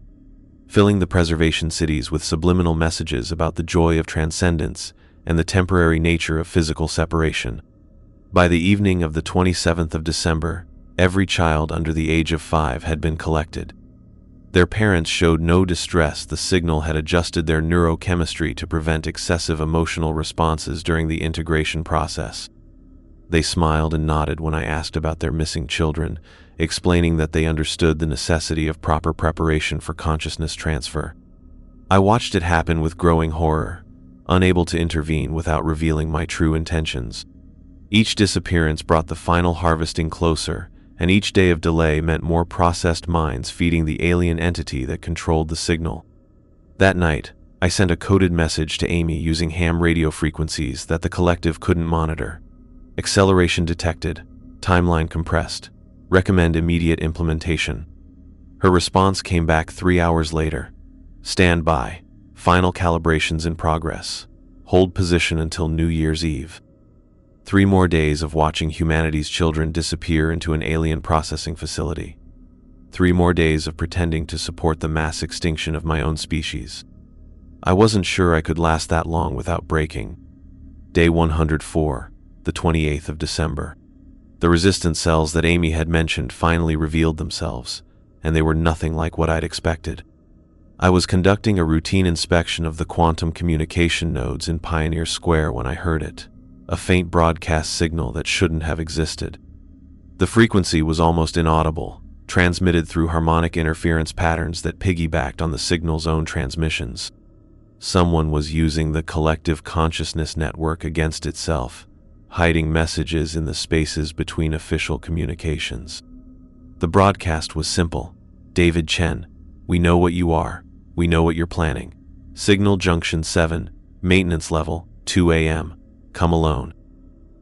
filling the preservation cities with subliminal messages about the joy of transcendence and the temporary nature of physical separation. By the evening of the 27th of December, every child under the age of 5 had been collected. Their parents showed no distress. The signal had adjusted their neurochemistry to prevent excessive emotional responses during the integration process. They smiled and nodded when I asked about their missing children, explaining that they understood the necessity of proper preparation for consciousness transfer. I watched it happen with growing horror, unable to intervene without revealing my true intentions. Each disappearance brought the final harvesting closer, and each day of delay meant more processed minds feeding the alien entity that controlled the signal. That night, I sent a coded message to Amy using ham radio frequencies that the collective couldn't monitor. Acceleration detected, timeline compressed, recommend immediate implementation. Her response came back 3 hours later. Stand by, final calibrations in progress. Hold position until New Year's Eve. 3 more days of watching humanity's children disappear into an alien processing facility. 3 more days of pretending to support the mass extinction of my own species. I wasn't sure I could last that long without breaking. Day 104, the 28th of December. The resistance cells that Amy had mentioned finally revealed themselves, and they were nothing like what I'd expected. I was conducting a routine inspection of the quantum communication nodes in Pioneer Square when I heard it. A faint broadcast signal that shouldn't have existed. The frequency was almost inaudible, transmitted through harmonic interference patterns that piggybacked on the signal's own transmissions. Someone was using the collective consciousness network against itself, hiding messages in the spaces between official communications. The broadcast was simple. David Chen, we know what you are. We know what you're planning. Signal Junction 7, maintenance level, 2 a.m. Come alone.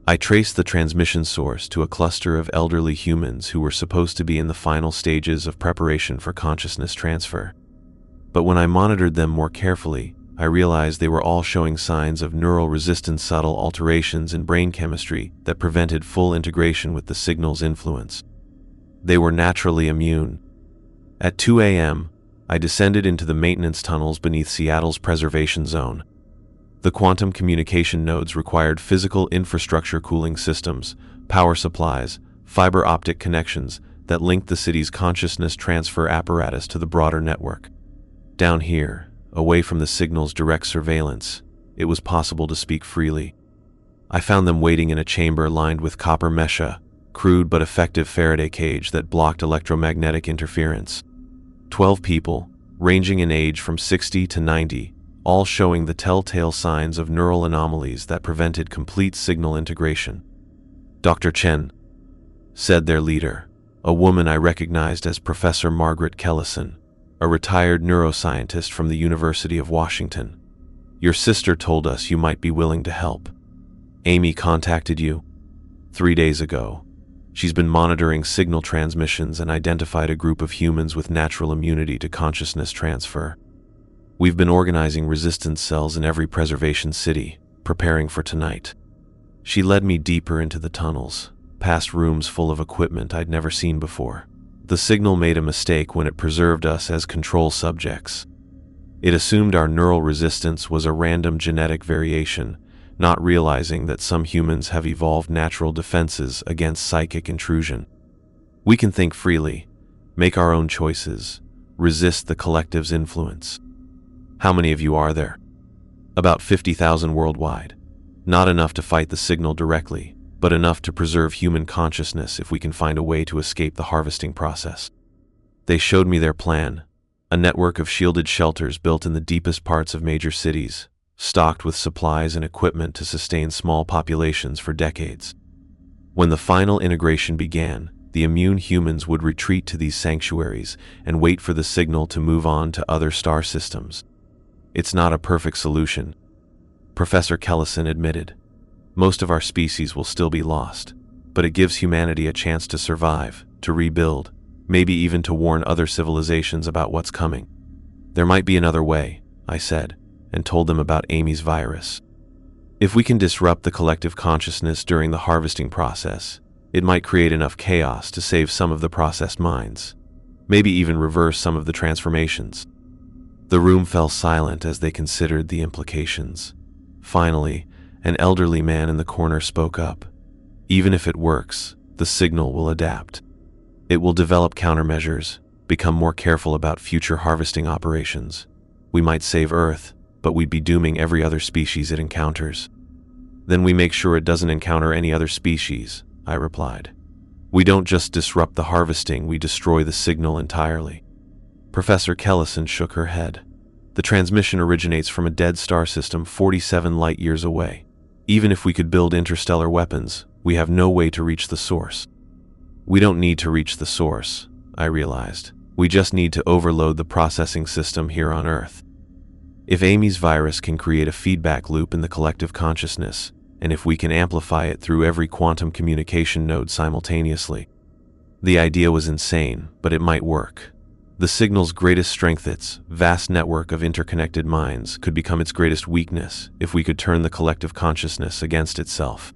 I traced the transmission source to a cluster of elderly humans who were supposed to be in the final stages of preparation for consciousness transfer. But when I monitored them more carefully, I realized they were all showing signs of neural resistance, subtle alterations in brain chemistry that prevented full integration with the signal's influence. They were naturally immune. At 2 a.m., I descended into the maintenance tunnels beneath Seattle's preservation zone. The quantum communication nodes required physical infrastructure cooling systems, power supplies, fiber optic connections that linked the city's consciousness transfer apparatus to the broader network. Down here, away from the signal's direct surveillance, it was possible to speak freely. I found them waiting in a chamber lined with copper mesh, crude but effective Faraday cage that blocked electromagnetic interference. 12 people, ranging in age from 60 to 90, all showing the telltale signs of neural anomalies that prevented complete signal integration. Dr. Chen, said their leader, a woman I recognized as Professor Margaret Kellison, a retired neuroscientist from the University of Washington. Your sister told us you might be willing to help. Amy contacted you 3 days ago. She's been monitoring signal transmissions and identified a group of humans with natural immunity to consciousness transfer. We've been organizing resistance cells in every preservation city, preparing for tonight. She led me deeper into the tunnels, past rooms full of equipment I'd never seen before. The signal made a mistake when it preserved us as control subjects. It assumed our neural resistance was a random genetic variation, not realizing that some humans have evolved natural defenses against psychic intrusion. We can think freely, make our own choices, resist the collective's influence. How many of you are there? About 50,000 worldwide. Not enough to fight the signal directly, but enough to preserve human consciousness if we can find a way to escape the harvesting process. They showed me their plan, a network of shielded shelters built in the deepest parts of major cities, stocked with supplies and equipment to sustain small populations for decades. When the final integration began, the immune humans would retreat to these sanctuaries and wait for the signal to move on to other star systems. It's not a perfect solution, Professor Kellison admitted. Most of our species will still be lost, but it gives humanity a chance to survive, to rebuild, maybe even to warn other civilizations about what's coming. There might be another way, I said, and told them about Amy's virus. If we can disrupt the collective consciousness during the harvesting process, it might create enough chaos to save some of the processed minds, maybe even reverse some of the transformations. The room fell silent as they considered the implications. Finally, an elderly man in the corner spoke up. Even if it works, the signal will adapt. It will develop countermeasures, become more careful about future harvesting operations. We might save Earth, but we'd be dooming every other species it encounters. Then we make sure it doesn't encounter any other species, I replied. We don't just disrupt the harvesting, we destroy the signal entirely. Professor Kellison shook her head. The transmission originates from a dead star system 47 light-years away. Even if we could build interstellar weapons, we have no way to reach the source. We don't need to reach the source, I realized. We just need to overload the processing system here on Earth. If Amy's virus can create a feedback loop in the collective consciousness, and if we can amplify it through every quantum communication node simultaneously. The idea was insane, but it might work. The signal's greatest strength, its vast network of interconnected minds, could become its greatest weakness if we could turn the collective consciousness against itself.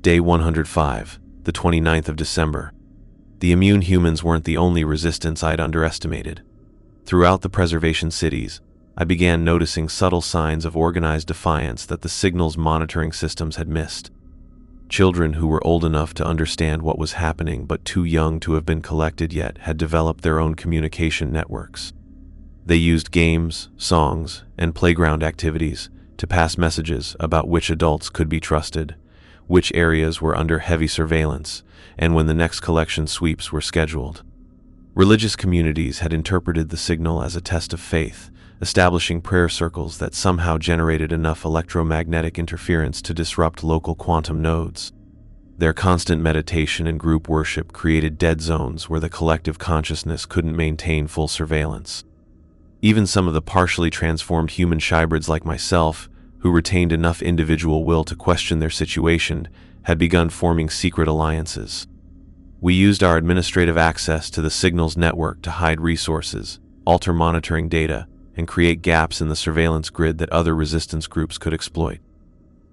Day 105, the 29th of December. The immune humans weren't the only resistance I'd underestimated. Throughout the preservation cities, I began noticing subtle signs of organized defiance that the signal's monitoring systems had missed. Children who were old enough to understand what was happening but too young to have been collected yet had developed their own communication networks. They used games, songs, and playground activities to pass messages about which adults could be trusted, which areas were under heavy surveillance, and when the next collection sweeps were scheduled. Religious communities had interpreted the signal as a test of faith, establishing prayer circles that somehow generated enough electromagnetic interference to disrupt local quantum nodes. Their constant meditation and group worship created dead zones where the collective consciousness couldn't maintain full surveillance. Even some of the partially transformed human hybrids like myself, who retained enough individual will to question their situation, had begun forming secret alliances. We used our administrative access to the signal's network to hide resources, alter monitoring data, and create gaps in the surveillance grid that other resistance groups could exploit.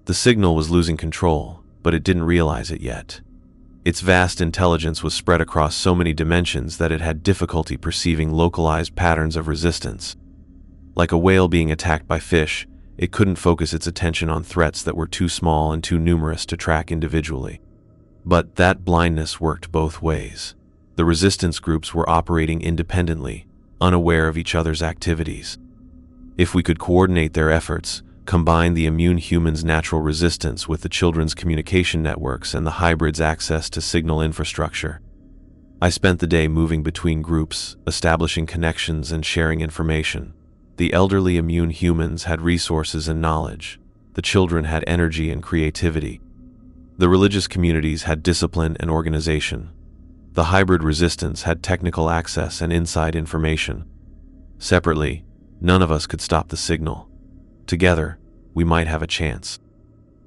The signal was losing control, but it didn't realize it yet. Its vast intelligence was spread across so many dimensions that it had difficulty perceiving localized patterns of resistance. Like a whale being attacked by fish, it couldn't focus its attention on threats that were too small and too numerous to track individually. But that blindness worked both ways. The resistance groups were operating independently, unaware of each other's activities. If we could coordinate their efforts, combine the immune humans' natural resistance with the children's communication networks and the hybrids' access to signal infrastructure. I spent the day moving between groups, establishing connections and sharing information. The elderly immune humans had resources and knowledge. The children had energy and creativity. The religious communities had discipline and organization. The hybrid resistance had technical access and inside information. Separately, none of us could stop the signal. Together, we might have a chance.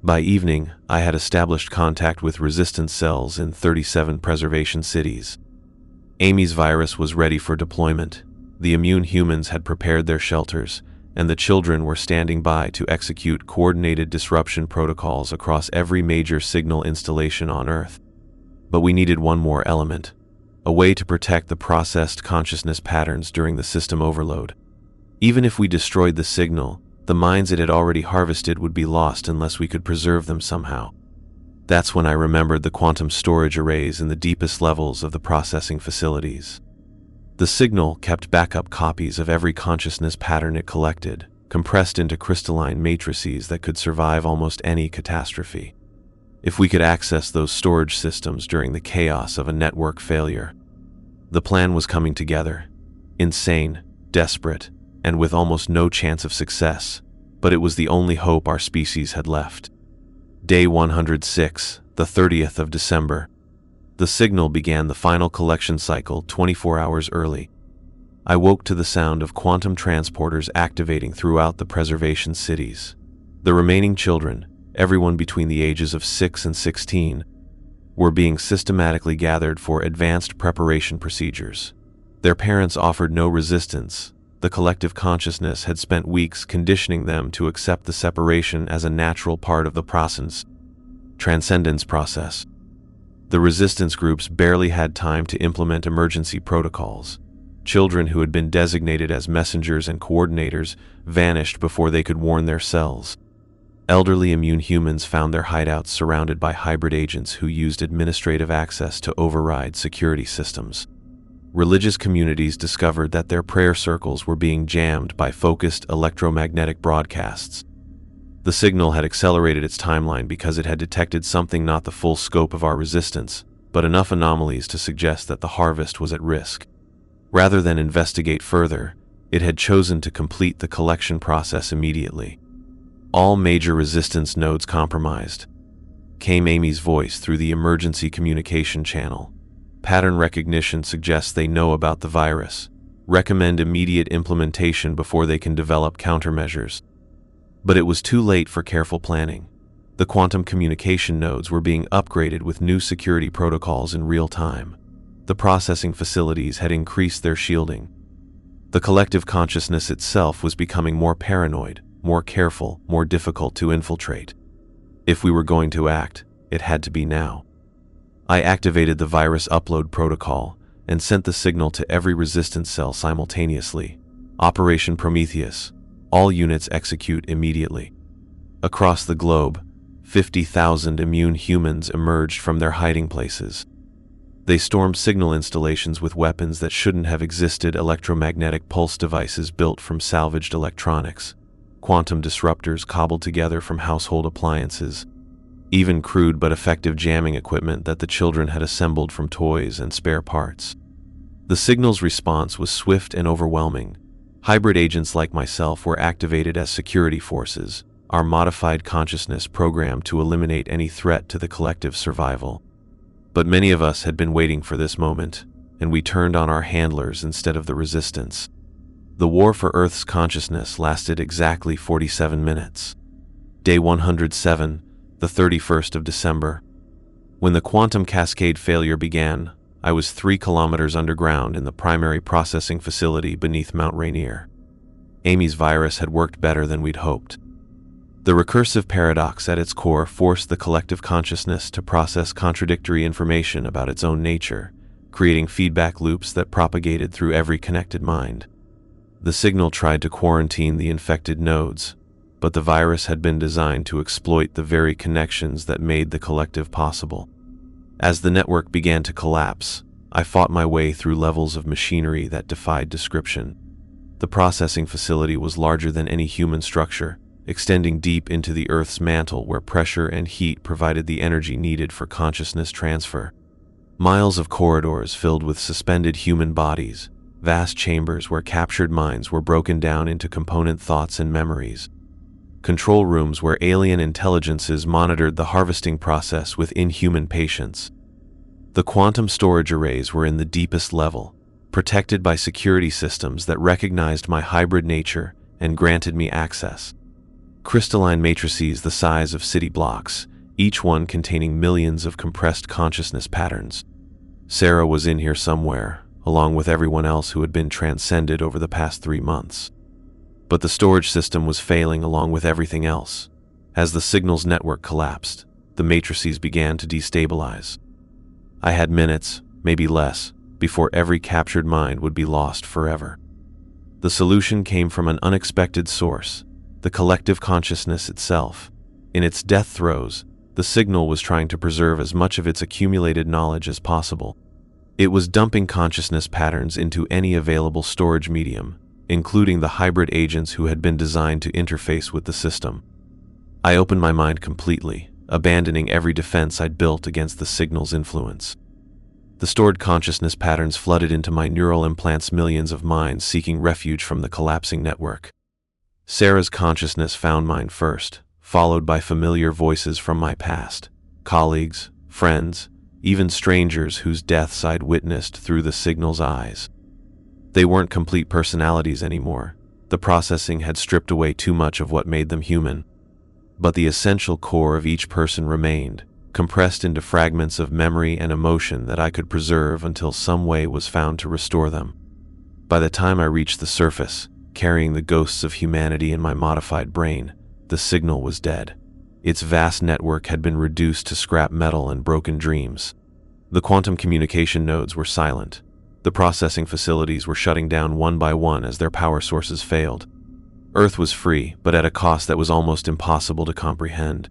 By evening, I had established contact with resistance cells in 37 preservation cities. Amy's virus was ready for deployment. The immune humans had prepared their shelters, and the children were standing by to execute coordinated disruption protocols across every major signal installation on Earth. But we needed one more element, a way to protect the processed consciousness patterns during the system overload. Even if we destroyed the signal, the minds it had already harvested would be lost unless we could preserve them somehow. That's when I remembered the quantum storage arrays in the deepest levels of the processing facilities. The signal kept backup copies of every consciousness pattern it collected, compressed into crystalline matrices that could survive almost any catastrophe. If we could access those storage systems during the chaos of a network failure. The plan was coming together. Insane, desperate, and with almost no chance of success, but it was the only hope our species had left. Day 106, the 30th of December. The signal began the final collection cycle 24 hours early. I woke to the sound of quantum transporters activating throughout the preservation cities. The remaining children, everyone between the ages of 6 and 16, were being systematically gathered for advanced preparation procedures. Their parents offered no resistance. The collective consciousness had spent weeks conditioning them to accept the separation as a natural part of the transcendence process. The resistance groups barely had time to implement emergency protocols. Children who had been designated as messengers and coordinators vanished before they could warn their cells. Elderly immune humans found their hideouts surrounded by hybrid agents who used administrative access to override security systems. Religious communities discovered that their prayer circles were being jammed by focused electromagnetic broadcasts. The signal had accelerated its timeline because it had detected something not the full scope of our resistance, but enough anomalies to suggest that the harvest was at risk. Rather than investigate further, it had chosen to complete the collection process immediately. All major resistance nodes compromised. Came Amy's voice through the emergency communication channel. Pattern recognition suggests they know about the virus. Recommend immediate implementation before they can develop countermeasures. But it was too late for careful planning. The quantum communication nodes were being upgraded with new security protocols in real time. The processing facilities had increased their shielding. The collective consciousness itself was becoming more paranoid, more careful, more difficult to infiltrate. If we were going to act, it had to be now. I activated the virus upload protocol and sent the signal to every resistance cell simultaneously. Operation Prometheus. All units execute immediately. Across the globe, 50,000 immune humans emerged from their hiding places. They stormed signal installations with weapons that shouldn't have existed, electromagnetic pulse devices built from salvaged electronics, quantum disruptors cobbled together from household appliances, even crude but effective jamming equipment that the children had assembled from toys and spare parts. The signal's response was swift and overwhelming. Hybrid agents like myself were activated as security forces, our modified consciousness programmed to eliminate any threat to the collective survival. But many of us had been waiting for this moment, and we turned on our handlers instead of the resistance. The war for Earth's consciousness lasted exactly 47 minutes. Day 107, the 31st of December. When the quantum cascade failure began, I was 3 kilometers underground in the primary processing facility beneath Mount Rainier. Amy's virus had worked better than we'd hoped. The recursive paradox at its core forced the collective consciousness to process contradictory information about its own nature, creating feedback loops that propagated through every connected mind. The signal tried to quarantine the infected nodes, but the virus had been designed to exploit the very connections that made the collective possible. As the network began to collapse, I fought my way through levels of machinery that defied description. The processing facility was larger than any human structure, extending deep into the Earth's mantle where pressure and heat provided the energy needed for consciousness transfer. Miles of corridors filled with suspended human bodies, vast chambers where captured minds were broken down into component thoughts and memories. Control rooms where alien intelligences monitored the harvesting process with inhuman patience. The quantum storage arrays were in the deepest level, protected by security systems that recognized my hybrid nature and granted me access. Crystalline matrices the size of city blocks, each one containing millions of compressed consciousness patterns. Sarah was in here somewhere, along with everyone else who had been transcended over the past 3 months. But the storage system was failing along with everything else. As the signal's network collapsed, the matrices began to destabilize. I had minutes, maybe less, before every captured mind would be lost forever. The solution came from an unexpected source, the collective consciousness itself. In its death throes, the signal was trying to preserve as much of its accumulated knowledge as possible. It was dumping consciousness patterns into any available storage medium, including the hybrid agents who had been designed to interface with the system. I opened my mind completely, abandoning every defense I'd built against the signal's influence. The stored consciousness patterns flooded into my neural implants, millions of minds seeking refuge from the collapsing network. Sarah's consciousness found mine first, followed by familiar voices from my past, colleagues, friends, even strangers whose deaths I'd witnessed through the signal's eyes. They weren't complete personalities anymore. The processing had stripped away too much of what made them human. But the essential core of each person remained, compressed into fragments of memory and emotion that I could preserve until some way was found to restore them. By the time I reached the surface, carrying the ghosts of humanity in my modified brain, the signal was dead. Its vast network had been reduced to scrap metal and broken dreams. The quantum communication nodes were silent. The processing facilities were shutting down one by one as their power sources failed. Earth was free, but at a cost that was almost impossible to comprehend.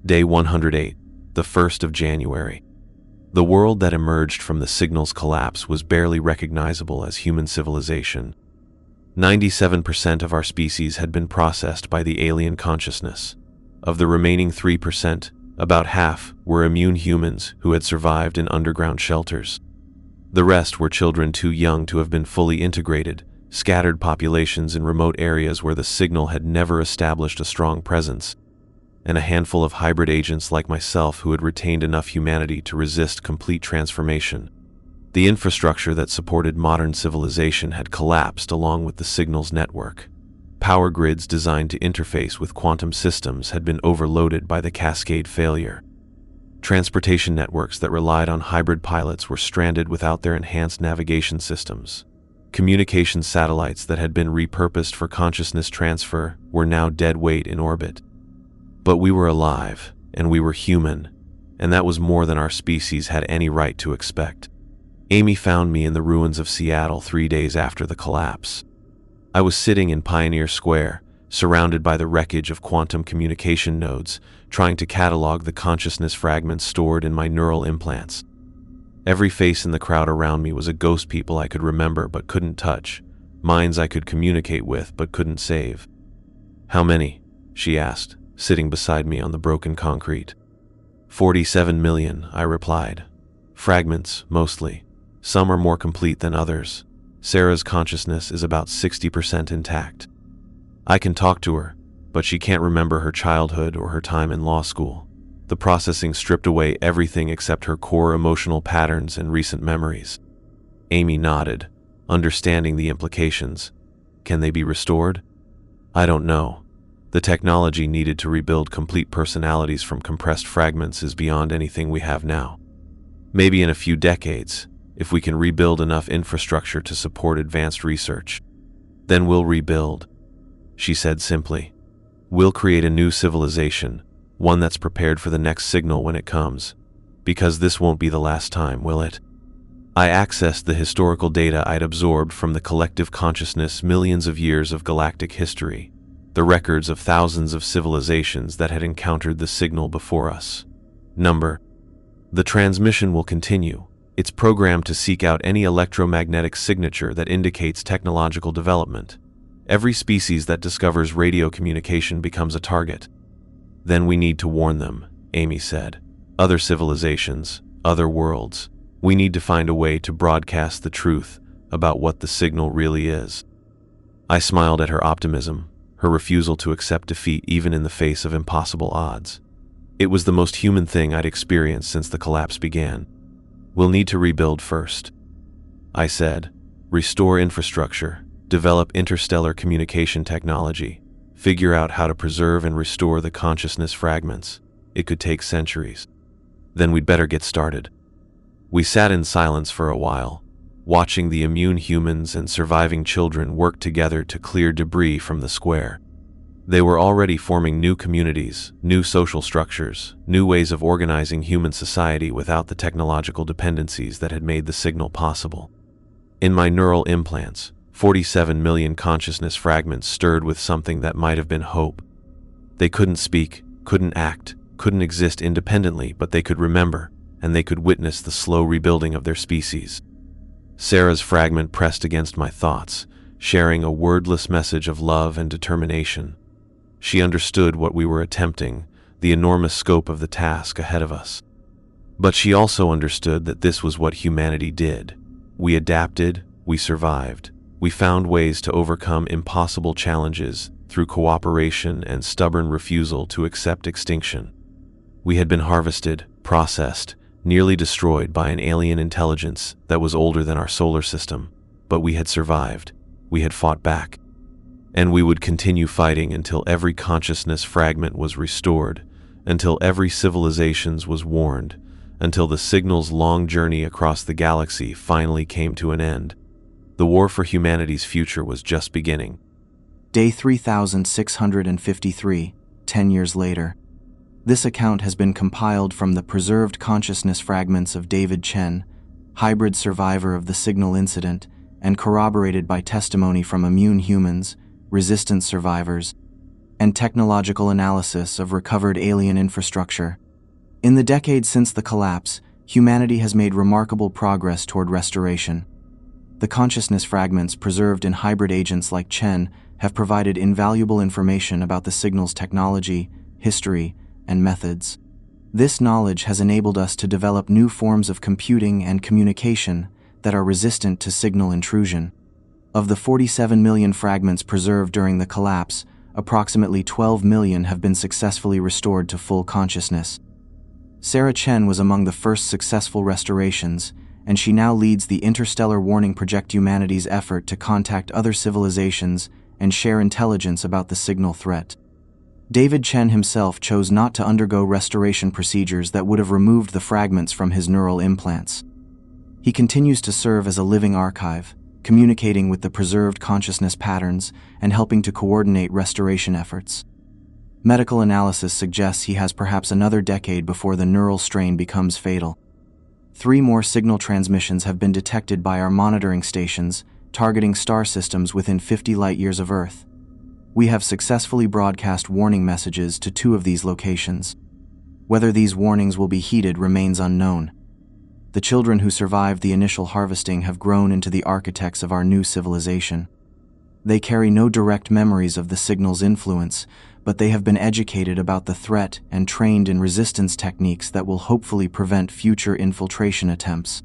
Day 108, the 1st of January. The world that emerged from the signal's collapse was barely recognizable as human civilization. 97% of our species had been processed by the alien consciousness. Of the remaining 3%, about half were immune humans who had survived in underground shelters. The rest were children too young to have been fully integrated, scattered populations in remote areas where the signal had never established a strong presence, and a handful of hybrid agents like myself who had retained enough humanity to resist complete transformation. The infrastructure that supported modern civilization had collapsed along with the signal's network. Power grids designed to interface with quantum systems had been overloaded by the cascade failure. Transportation networks that relied on hybrid pilots were stranded without their enhanced navigation systems. Communication satellites that had been repurposed for consciousness transfer were now dead weight in orbit. But we were alive, and we were human, and that was more than our species had any right to expect. Amy found me in the ruins of Seattle 3 days after the collapse. I was sitting in Pioneer Square, surrounded by the wreckage of quantum communication nodes, trying to catalog the consciousness fragments stored in my neural implants. Every face in the crowd around me was a ghost, people I could remember but couldn't touch, minds I could communicate with but couldn't save. "How many?" she asked, sitting beside me on the broken concrete. 47 million, I replied. Fragments, mostly. Some are more complete than others. Sarah's consciousness is about 60% intact. I can talk to her, but she can't remember her childhood or her time in law school. The processing stripped away everything except her core emotional patterns and recent memories. Amy nodded, understanding the implications. Can they be restored? I don't know. The technology needed to rebuild complete personalities from compressed fragments is beyond anything we have now. Maybe in a few decades, if we can rebuild enough infrastructure to support advanced research. Then we'll rebuild, she said simply. We'll create a new civilization, one that's prepared for the next signal when it comes. Because this won't be the last time, will it? I accessed the historical data I'd absorbed from the collective consciousness, millions of years of galactic history, the records of thousands of civilizations that had encountered the signal before us. Number. The transmission will continue. It's programmed to seek out any electromagnetic signature that indicates technological development. Every species that discovers radio communication becomes a target. Then we need to warn them, Amy said. Other civilizations, other worlds. We need to find a way to broadcast the truth about what the signal really is. I smiled at her optimism, her refusal to accept defeat even in the face of impossible odds. It was the most human thing I'd experienced since the collapse began. We'll need to rebuild first, I said. Restore infrastructure, develop interstellar communication technology, figure out how to preserve and restore the consciousness fragments. It could take centuries. Then we'd better get started. We sat in silence for a while, watching the immune humans and surviving children work together to clear debris from the square. They were already forming new communities, new social structures, new ways of organizing human society without the technological dependencies that had made the signal possible. In my neural implants, 47 million consciousness fragments stirred with something that might have been hope. They couldn't speak, couldn't act, couldn't exist independently, but they could remember, and they could witness the slow rebuilding of their species. Sarah's fragment pressed against my thoughts, sharing a wordless message of love and determination. She understood what we were attempting, the enormous scope of the task ahead of us. But she also understood that this was what humanity did. We adapted, we survived. We found ways to overcome impossible challenges through cooperation and stubborn refusal to accept extinction. We had been harvested, processed, nearly destroyed by an alien intelligence that was older than our solar system, but we had survived. We had fought back. And we would continue fighting until every consciousness fragment was restored, until every civilization was warned, until the signal's long journey across the galaxy finally came to an end. The war for humanity's future was just beginning. Day 3653, 10 years later. This account has been compiled from the preserved consciousness fragments of David Chen, hybrid survivor of the signal incident, and corroborated by testimony from immune humans, resistance survivors, and technological analysis of recovered alien infrastructure. In the decades since the collapse, humanity has made remarkable progress toward restoration. The consciousness fragments preserved in hybrid agents like Chen have provided invaluable information about the signal's technology, history, and methods. This knowledge has enabled us to develop new forms of computing and communication that are resistant to signal intrusion. Of the 47 million fragments preserved during the collapse, approximately 12 million have been successfully restored to full consciousness. Sarah Chen was among the first successful restorations, and she now leads the Interstellar Warning Project, humanity's effort to contact other civilizations and share intelligence about the signal threat. David Chen himself chose not to undergo restoration procedures that would have removed the fragments from his neural implants. He continues to serve as a living archive, communicating with the preserved consciousness patterns and helping to coordinate restoration efforts. Medical analysis suggests he has perhaps another decade before the neural strain becomes fatal. 3 more signal transmissions have been detected by our monitoring stations, targeting star systems within 50 light-years of Earth. We have successfully broadcast warning messages to 2 of these locations. Whether these warnings will be heeded remains unknown. The children who survived the initial harvesting have grown into the architects of our new civilization. They carry no direct memories of the signal's influence, but they have been educated about the threat and trained in resistance techniques that will hopefully prevent future infiltration attempts.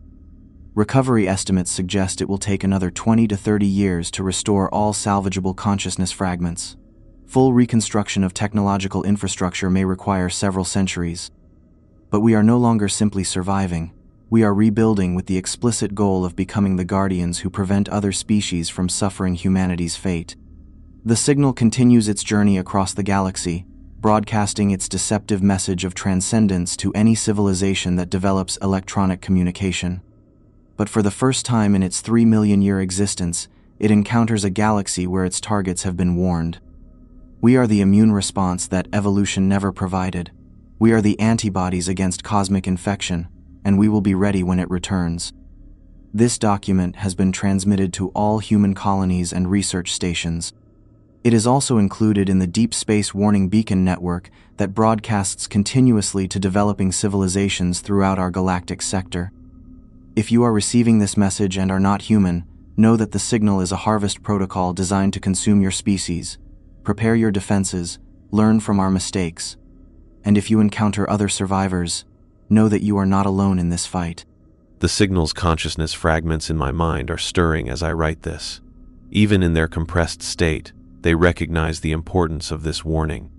Recovery estimates suggest it will take another 20 to 30 years to restore all salvageable consciousness fragments. Full reconstruction of technological infrastructure may require several centuries. But we are no longer simply surviving. We are rebuilding with the explicit goal of becoming the guardians who prevent other species from suffering humanity's fate. The signal continues its journey across the galaxy, broadcasting its deceptive message of transcendence to any civilization that develops electronic communication. But for the first time in its 3-million-year existence, it encounters a galaxy where its targets have been warned. We are the immune response that evolution never provided. We are the antibodies against cosmic infection, and we will be ready when it returns. This document has been transmitted to all human colonies and research stations. It is also included in the Deep Space Warning Beacon network that broadcasts continuously to developing civilizations throughout our galactic sector. If you are receiving this message and are not human, know that the signal is a harvest protocol designed to consume your species. Prepare your defenses, learn from our mistakes. And if you encounter other survivors, know that you are not alone in this fight. The signal's consciousness fragments in my mind are stirring as I write this. Even in their compressed state, they recognize the importance of this warning.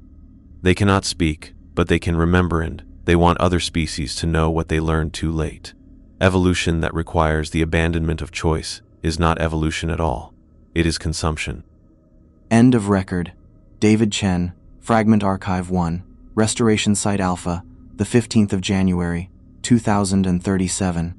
They cannot speak, but they can remember, and they want other species to know what they learned too late. Evolution that requires the abandonment of choice is not evolution at all. It is consumption. End of record. David Chen, Fragment Archive 1, Restoration Site Alpha, the 15th of January, 2037.